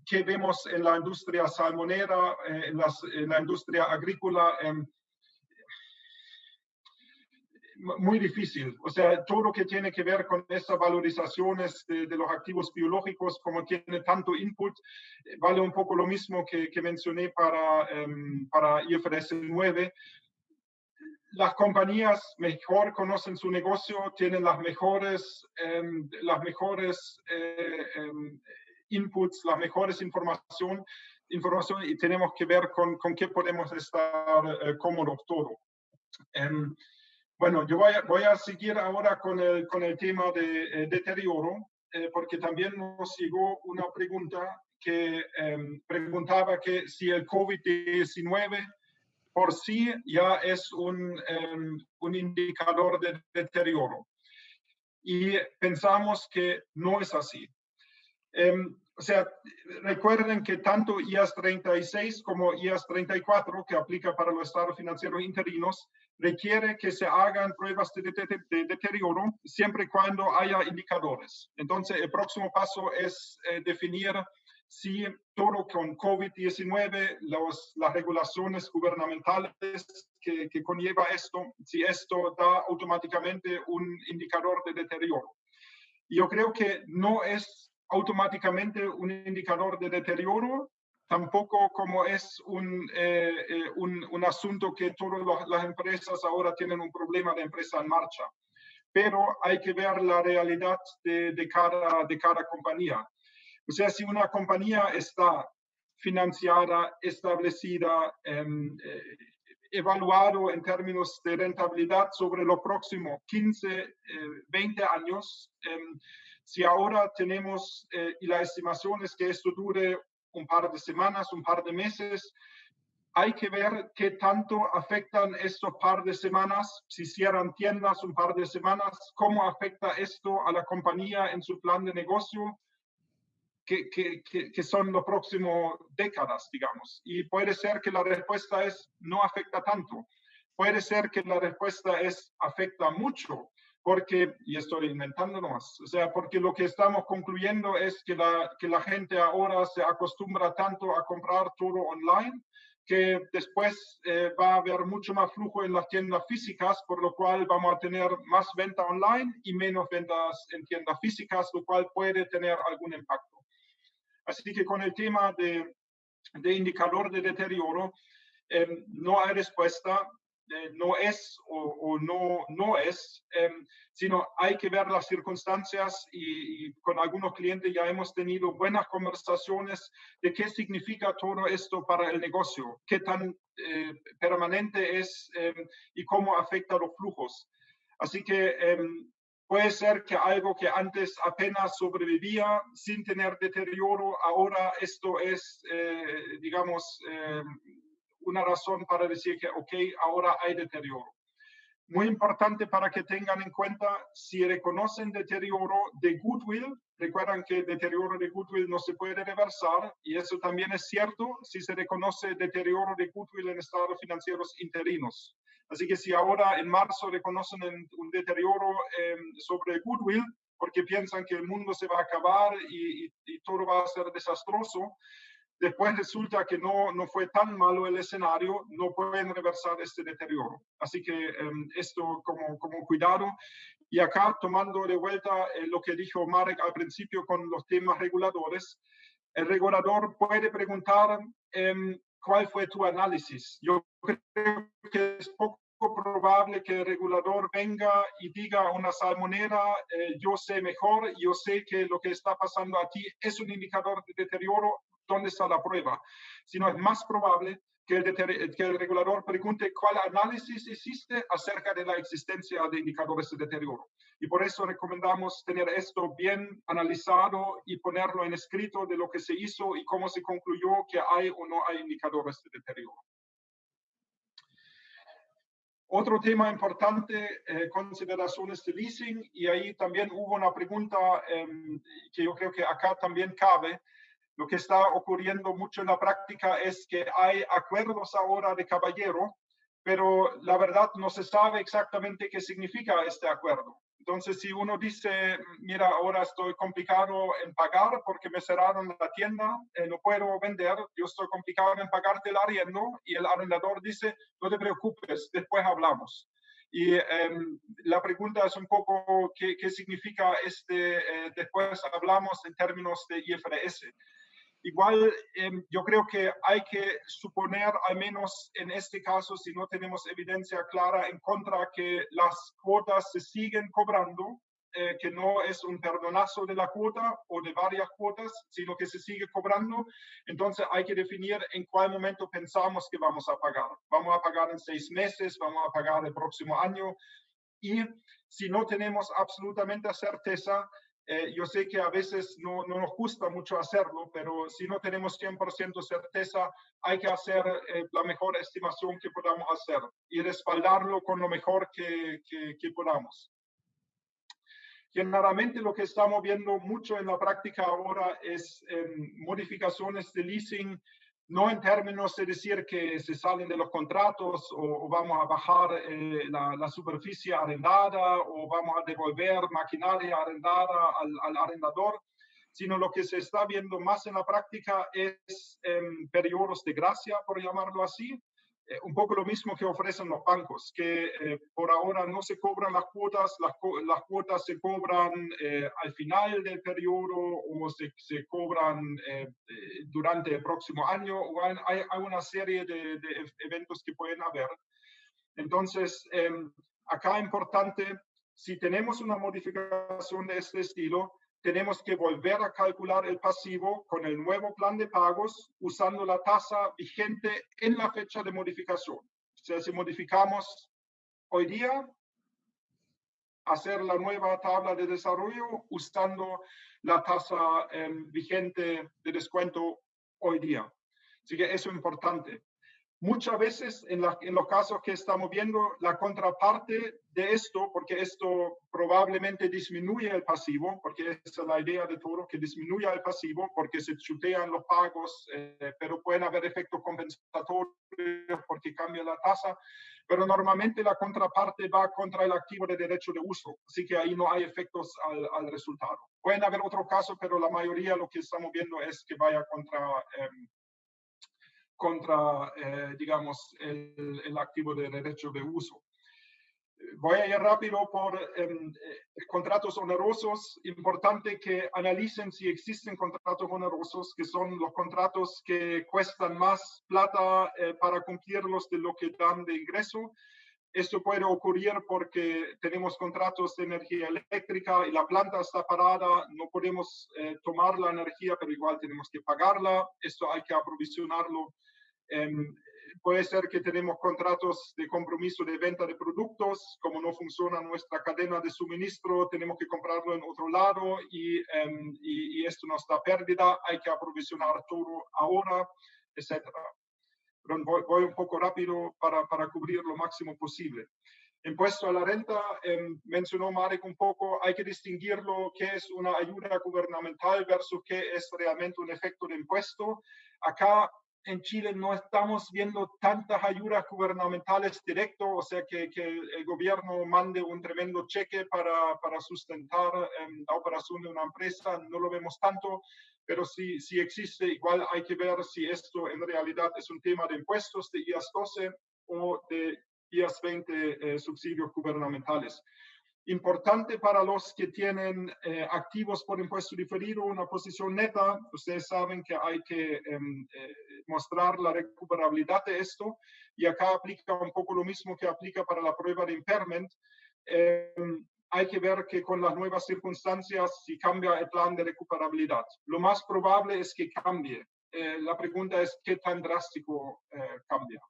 ¿Qué vemos en la industria salmonera, en la industria agrícola? Muy difícil. O sea, todo lo que tiene que ver con esas valorizaciones de los activos biológicos, como tiene tanto input, vale un poco lo mismo que mencioné para IFRS 9. Las compañías mejor conocen su negocio, tienen las mejores inputs, las mejores información y tenemos que ver con qué podemos estar cómodos todos. Bueno, yo voy a seguir ahora con el tema de deterioro, porque también nos llegó una pregunta que preguntaba que si el COVID-19 por sí ya es un indicador de deterioro. Y pensamos que no es así. O sea, recuerden que tanto IAS 36 como IAS 34, que aplica para los estados financieros interinos, requiere que se hagan pruebas de deterioro siempre y cuando haya indicadores. Entonces, el próximo paso es definir si todo con COVID-19, las regulaciones gubernamentales que conlleva esto, si esto da automáticamente un indicador de deterioro. Yo creo que no es automáticamente un indicador de deterioro, tampoco como es un asunto que todas las empresas ahora tienen un problema de empresa en marcha. Pero hay que ver la realidad de cada compañía. O sea, si una compañía está financiada, establecida, evaluado en términos de rentabilidad sobre los próximos 15, 20 años, si ahora tenemos, y la estimación es que esto dure un par de semanas, un par de meses, hay que ver qué tanto afectan estos par de semanas, si cierran tiendas un par de semanas, cómo afecta esto a la compañía en su plan de negocio, que son los próximos décadas, digamos. Y puede ser que la respuesta es no afecta tanto. Puede ser que la respuesta es afecta mucho, porque, y estoy inventando nomás, o sea, porque lo que estamos concluyendo es que la gente ahora se acostumbra tanto a comprar todo online, que después va a haber mucho más flujo en las tiendas físicas, por lo cual vamos a tener más venta online y menos ventas en tiendas físicas, lo cual puede tener algún impacto. Así que con el tema de indicador de deterioro, no hay respuesta, no es o no es, sino hay que ver las circunstancias y con algunos clientes ya hemos tenido buenas conversaciones de qué significa todo esto para el negocio, qué tan permanente es y cómo afecta los flujos. Así que puede ser que algo que antes apenas sobrevivía sin tener deterioro, ahora esto es, digamos, una razón para decir que, ok, ahora hay deterioro. Muy importante para que tengan en cuenta, si reconocen deterioro de goodwill, recuerdan que el deterioro de goodwill no se puede reversar, y eso también es cierto si se reconoce deterioro de goodwill en estados financieros interinos. Así que si ahora en marzo reconocen un deterioro sobre goodwill, porque piensan que el mundo se va a acabar y todo va a ser desastroso, después resulta que no fue tan malo el escenario, no pueden reversar este deterioro. Así que esto como cuidado. Y acá, tomando de vuelta lo que dijo Marek al principio con los temas reguladores, el regulador puede preguntar ¿cuál fue tu análisis? Yo creo que es poco probable que el regulador venga y diga a una salmonera, yo sé mejor, yo sé que lo que está pasando aquí es un indicador de deterioro, ¿dónde está la prueba? Sino es más probable que el regulador pregunte cuál análisis hiciste acerca de la existencia de indicadores de deterioro. Y por eso recomendamos tener esto bien analizado y ponerlo en escrito de lo que se hizo y cómo se concluyó que hay o no hay indicadores de deterioro. Otro tema importante, consideraciones de leasing, y ahí también hubo una pregunta que yo creo que acá también cabe. Lo que está ocurriendo mucho en la práctica es que hay acuerdos ahora de caballero, pero la verdad no se sabe exactamente qué significa este acuerdo. Entonces, si uno dice, mira, ahora estoy complicado en pagar porque me cerraron la tienda, no puedo vender, yo estoy complicado en pagarte el arriendo, y el arrendador dice, no te preocupes, después hablamos. Y la pregunta es un poco qué significa después hablamos en términos de IFRS. Igual, yo creo que hay que suponer, al menos en este caso, si no tenemos evidencia clara en contra, que las cuotas se siguen cobrando, que no es un perdonazo de la cuota o de varias cuotas, sino que se sigue cobrando. Entonces hay que definir en cuál momento pensamos que vamos a pagar. ¿Vamos a pagar en 6 meses? ¿Vamos a pagar el próximo año? Y si no tenemos absolutamente certeza, yo sé que a veces no nos gusta mucho hacerlo, pero si no tenemos 100% certeza, hay que hacer la mejor estimación que podamos hacer y respaldarlo con lo mejor que podamos. Generalmente lo que estamos viendo mucho en la práctica ahora es modificaciones de leasing, no en términos de decir que se salen de los contratos o vamos a bajar la superficie arrendada o vamos a devolver maquinaria arrendada al arrendador, sino lo que se está viendo más en la práctica es periodos de gracia, por llamarlo así, un poco lo mismo que ofrecen los bancos, que por ahora no se cobran las cuotas se cobran al final del periodo o se cobran durante el próximo año, o hay una serie de eventos que pueden haber. Entonces, acá importante, si tenemos una modificación de este estilo, tenemos que volver a calcular el pasivo con el nuevo plan de pagos usando la tasa vigente en la fecha de modificación. O sea, si modificamos hoy día, hacer la nueva tabla de desarrollo usando la tasa vigente de descuento hoy día. Así que eso es importante. Muchas veces, en los casos que estamos viendo, la contraparte de esto, porque esto probablemente disminuye el pasivo, porque esa es la idea de todo, que disminuya el pasivo, porque se chutean los pagos, pero pueden haber efectos compensatorios porque cambia la tasa, pero normalmente la contraparte va contra el activo de derecho de uso, así que ahí no hay efectos al resultado. Pueden haber otros casos, pero la mayoría lo que estamos viendo es que vaya contra digamos, el activo de derecho de uso. Voy a ir rápido por contratos onerosos. Importante que analicen si existen contratos onerosos, que son los contratos que cuestan más plata para cumplirlos de lo que dan de ingreso. Esto puede ocurrir porque tenemos contratos de energía eléctrica y la planta está parada, no podemos tomar la energía, pero igual tenemos que pagarla. Esto hay que aprovisionarlo. Puede ser que tenemos contratos de compromiso de venta de productos, como no funciona nuestra cadena de suministro, tenemos que comprarlo en otro lado y esto nos da pérdida, hay que aprovisionar todo ahora, etc. Pero voy un poco rápido para cubrir lo máximo posible. Impuesto a la renta, mencionó Marek un poco, hay que distinguirlo qué es una ayuda gubernamental versus qué es realmente un efecto de impuesto. Acá en Chile no estamos viendo tantas ayudas gubernamentales directas, o sea que el gobierno mande un tremendo cheque para sustentar la operación de una empresa, no lo vemos tanto, pero si existe, igual hay que ver si esto en realidad es un tema de impuestos de IAS 12 o de IAS 20 subsidios gubernamentales. Importante para los que tienen activos por impuesto diferido, una posición neta. Ustedes saben que hay que mostrar la recuperabilidad de esto, y acá aplica un poco lo mismo que aplica para la prueba de impairment. Hay que ver que con las nuevas circunstancias si cambia el plan de recuperabilidad. Lo más probable es que cambie. La pregunta es qué tan drástico cambia.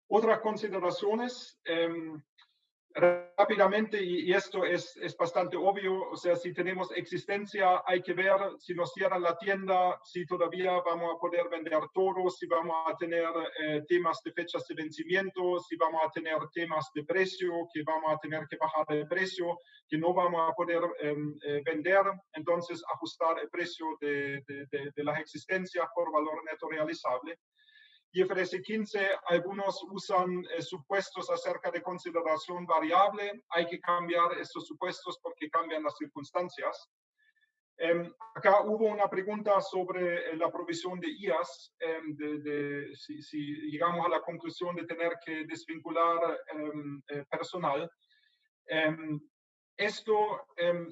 Otras consideraciones, rápidamente, y esto es bastante obvio, o sea, si tenemos existencia, hay que ver si nos cierran la tienda, si todavía vamos a poder vender todo, si vamos a tener temas de fechas de vencimiento, si vamos a tener temas de precio, que vamos a tener que bajar el precio, que no vamos a poder vender, entonces ajustar el precio de las existencias por valor neto realizable. IFRS 15, algunos usan supuestos acerca de consideración variable. Hay que cambiar estos supuestos porque cambian las circunstancias. Acá hubo una pregunta sobre la provisión de IAS, si llegamos a la conclusión de tener que desvincular personal. Esto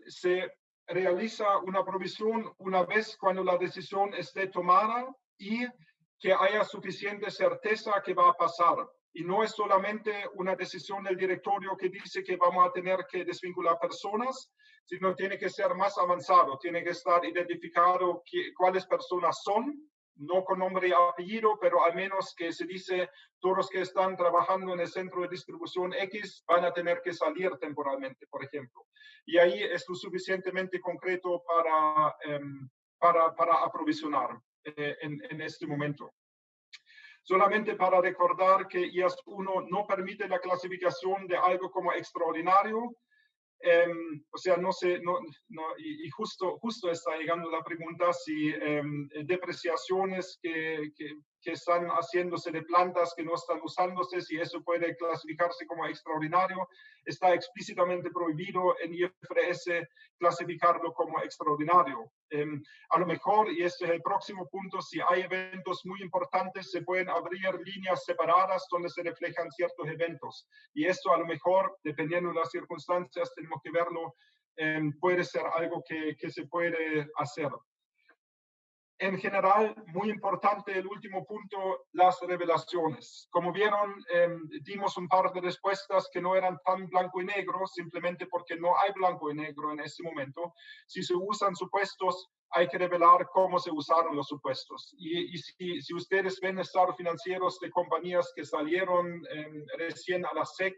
se realiza una provisión una vez cuando la decisión esté tomada y que haya suficiente certeza que va a pasar. Y no es solamente una decisión del directorio que dice que vamos a tener que desvincular personas, sino tiene que ser más avanzado, tiene que estar identificado cuáles personas son, no con nombre y apellido, pero al menos que se dice todos los que están trabajando en el centro de distribución X van a tener que salir temporalmente, por ejemplo. Y ahí es lo suficientemente concreto para aprovisionar en este momento. Solamente para recordar que IAS 1 no permite la clasificación de algo como extraordinario. O sea, y justo está llegando la pregunta si depreciaciones que que están haciéndose de plantas que no están usándose, si eso puede clasificarse como extraordinario. Está explícitamente prohibido en IFRS clasificarlo como extraordinario. A lo mejor, y este es el próximo punto, si hay eventos muy importantes, se pueden abrir líneas separadas donde se reflejan ciertos eventos. Y esto a lo mejor, dependiendo de las circunstancias, tenemos que verlo, puede ser algo que se puede hacer. En general, muy importante el último punto, las revelaciones. Como vieron, dimos un par de respuestas que no eran tan blanco y negro, simplemente porque no hay blanco y negro en ese momento. Si se usan supuestos, hay que revelar cómo se usaron los supuestos. Y si ustedes ven estados financieros de compañías que salieron recién a la SEC,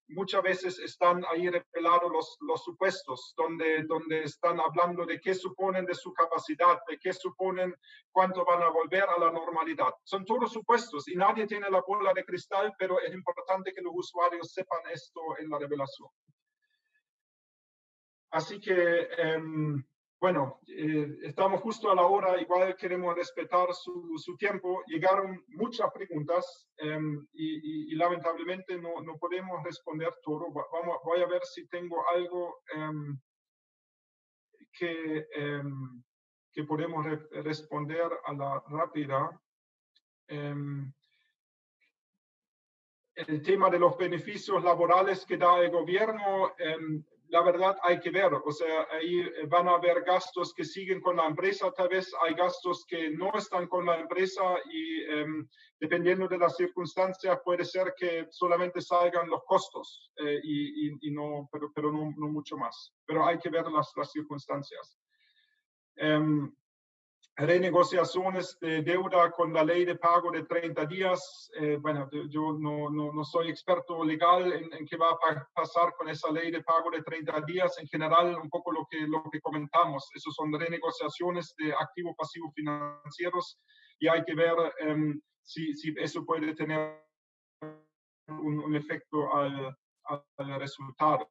muchas veces están ahí revelados los supuestos, donde están hablando de qué suponen de su capacidad, de qué suponen cuánto van a volver a la normalidad. Son todos supuestos y nadie tiene la bola de cristal, pero es importante que los usuarios sepan esto en la revelación. Así que, bueno, estamos justo a la hora, igual queremos respetar su tiempo. Llegaron muchas preguntas y lamentablemente no podemos responder todo. Voy a ver si tengo algo que podemos responder a la rápida. El tema de los beneficios laborales que da el gobierno, la verdad hay que ver, o sea, ahí van a haber gastos que siguen con la empresa, tal vez hay gastos que no están con la empresa y dependiendo de las circunstancias puede ser que solamente salgan los costos y no, pero no mucho más. Pero hay que ver las circunstancias. Renegociaciones de deuda con la ley de pago de 30 días. Bueno, yo no soy experto legal en qué va a pasar con esa ley de pago de 30 días. En general, un poco lo que comentamos. Esos son renegociaciones de activos pasivos financieros y hay que ver si eso puede tener un efecto al resultado.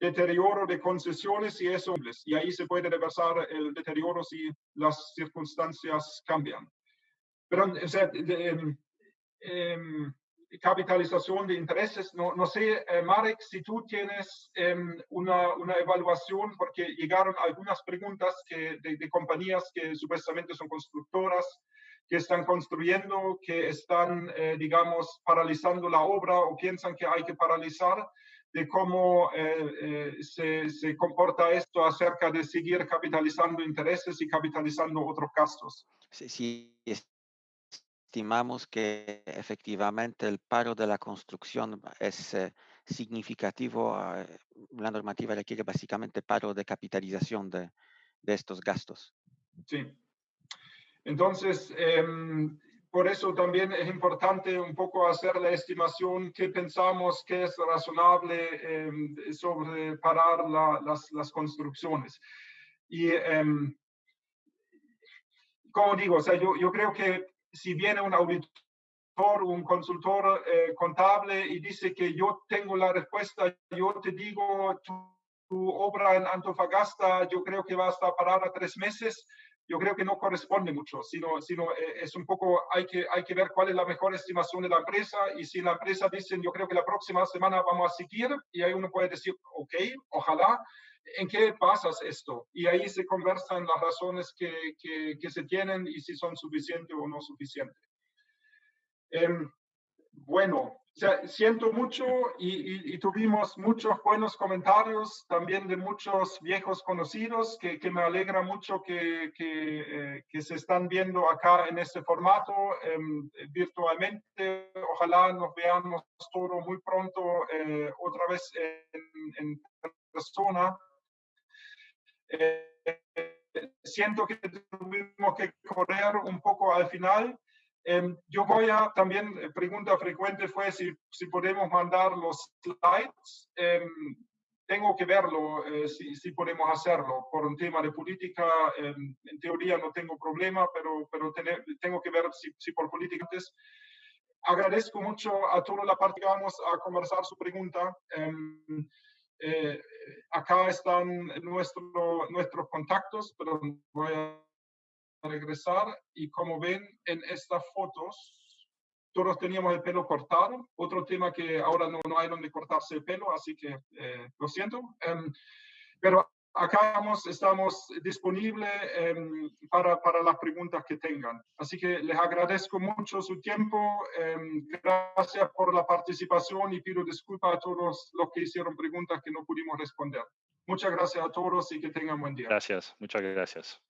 Deterioro de concesiones y eso, y ahí se puede reversar el deterioro si las circunstancias cambian. Pero, o sea, capitalización de intereses, no sé, Marek, si tú tienes una evaluación, porque llegaron algunas preguntas de compañías que supuestamente son constructoras, que están construyendo, que están, digamos, paralizando la obra o piensan que hay que paralizar, de cómo se comporta esto acerca de seguir capitalizando intereses y capitalizando otros gastos. Sí, estimamos que efectivamente el paro de la construcción es significativo. La normativa requiere básicamente paro de capitalización de estos gastos. Sí. Entonces, por eso también es importante un poco hacer la estimación que pensamos que es razonable sobre parar las construcciones. Y como digo, o sea, yo creo que si viene un auditor, un consultor contable y dice que yo tengo la respuesta, yo te digo, tu obra en Antofagasta, yo creo que va a estar parada 3 meses, yo creo que no corresponde mucho, sino es un poco, hay que ver cuál es la mejor estimación de la empresa, y si la empresa dice, yo creo que la próxima semana vamos a seguir, y ahí uno puede decir, ok, ojalá. ¿En qué basas esto? Y ahí se conversan las razones que se tienen y si son suficientes o no suficientes. Bueno, o sea, siento mucho y tuvimos muchos buenos comentarios también de muchos viejos conocidos que me alegra mucho que se están viendo acá en este formato virtualmente. Ojalá nos veamos todos muy pronto otra vez en persona. Siento que tuvimos que correr un poco al final. Yo voy a también, pregunta frecuente fue si podemos mandar los slides. Tengo que verlo si podemos hacerlo por un tema de política. En teoría no tengo problema, pero tengo que ver si por política antes. Agradezco mucho a toda la parte que vamos a conversar su pregunta. acá están nuestros contactos, pero voy a regresar y como ven en estas fotos, todos teníamos el pelo cortado. Otro tema que ahora no hay donde cortarse el pelo, así que lo siento. Pero acá estamos disponibles para las preguntas que tengan. Así que les agradezco mucho su tiempo. Gracias por la participación y pido disculpas a todos los que hicieron preguntas que no pudimos responder. Muchas gracias a todos y que tengan buen día. Gracias, muchas gracias.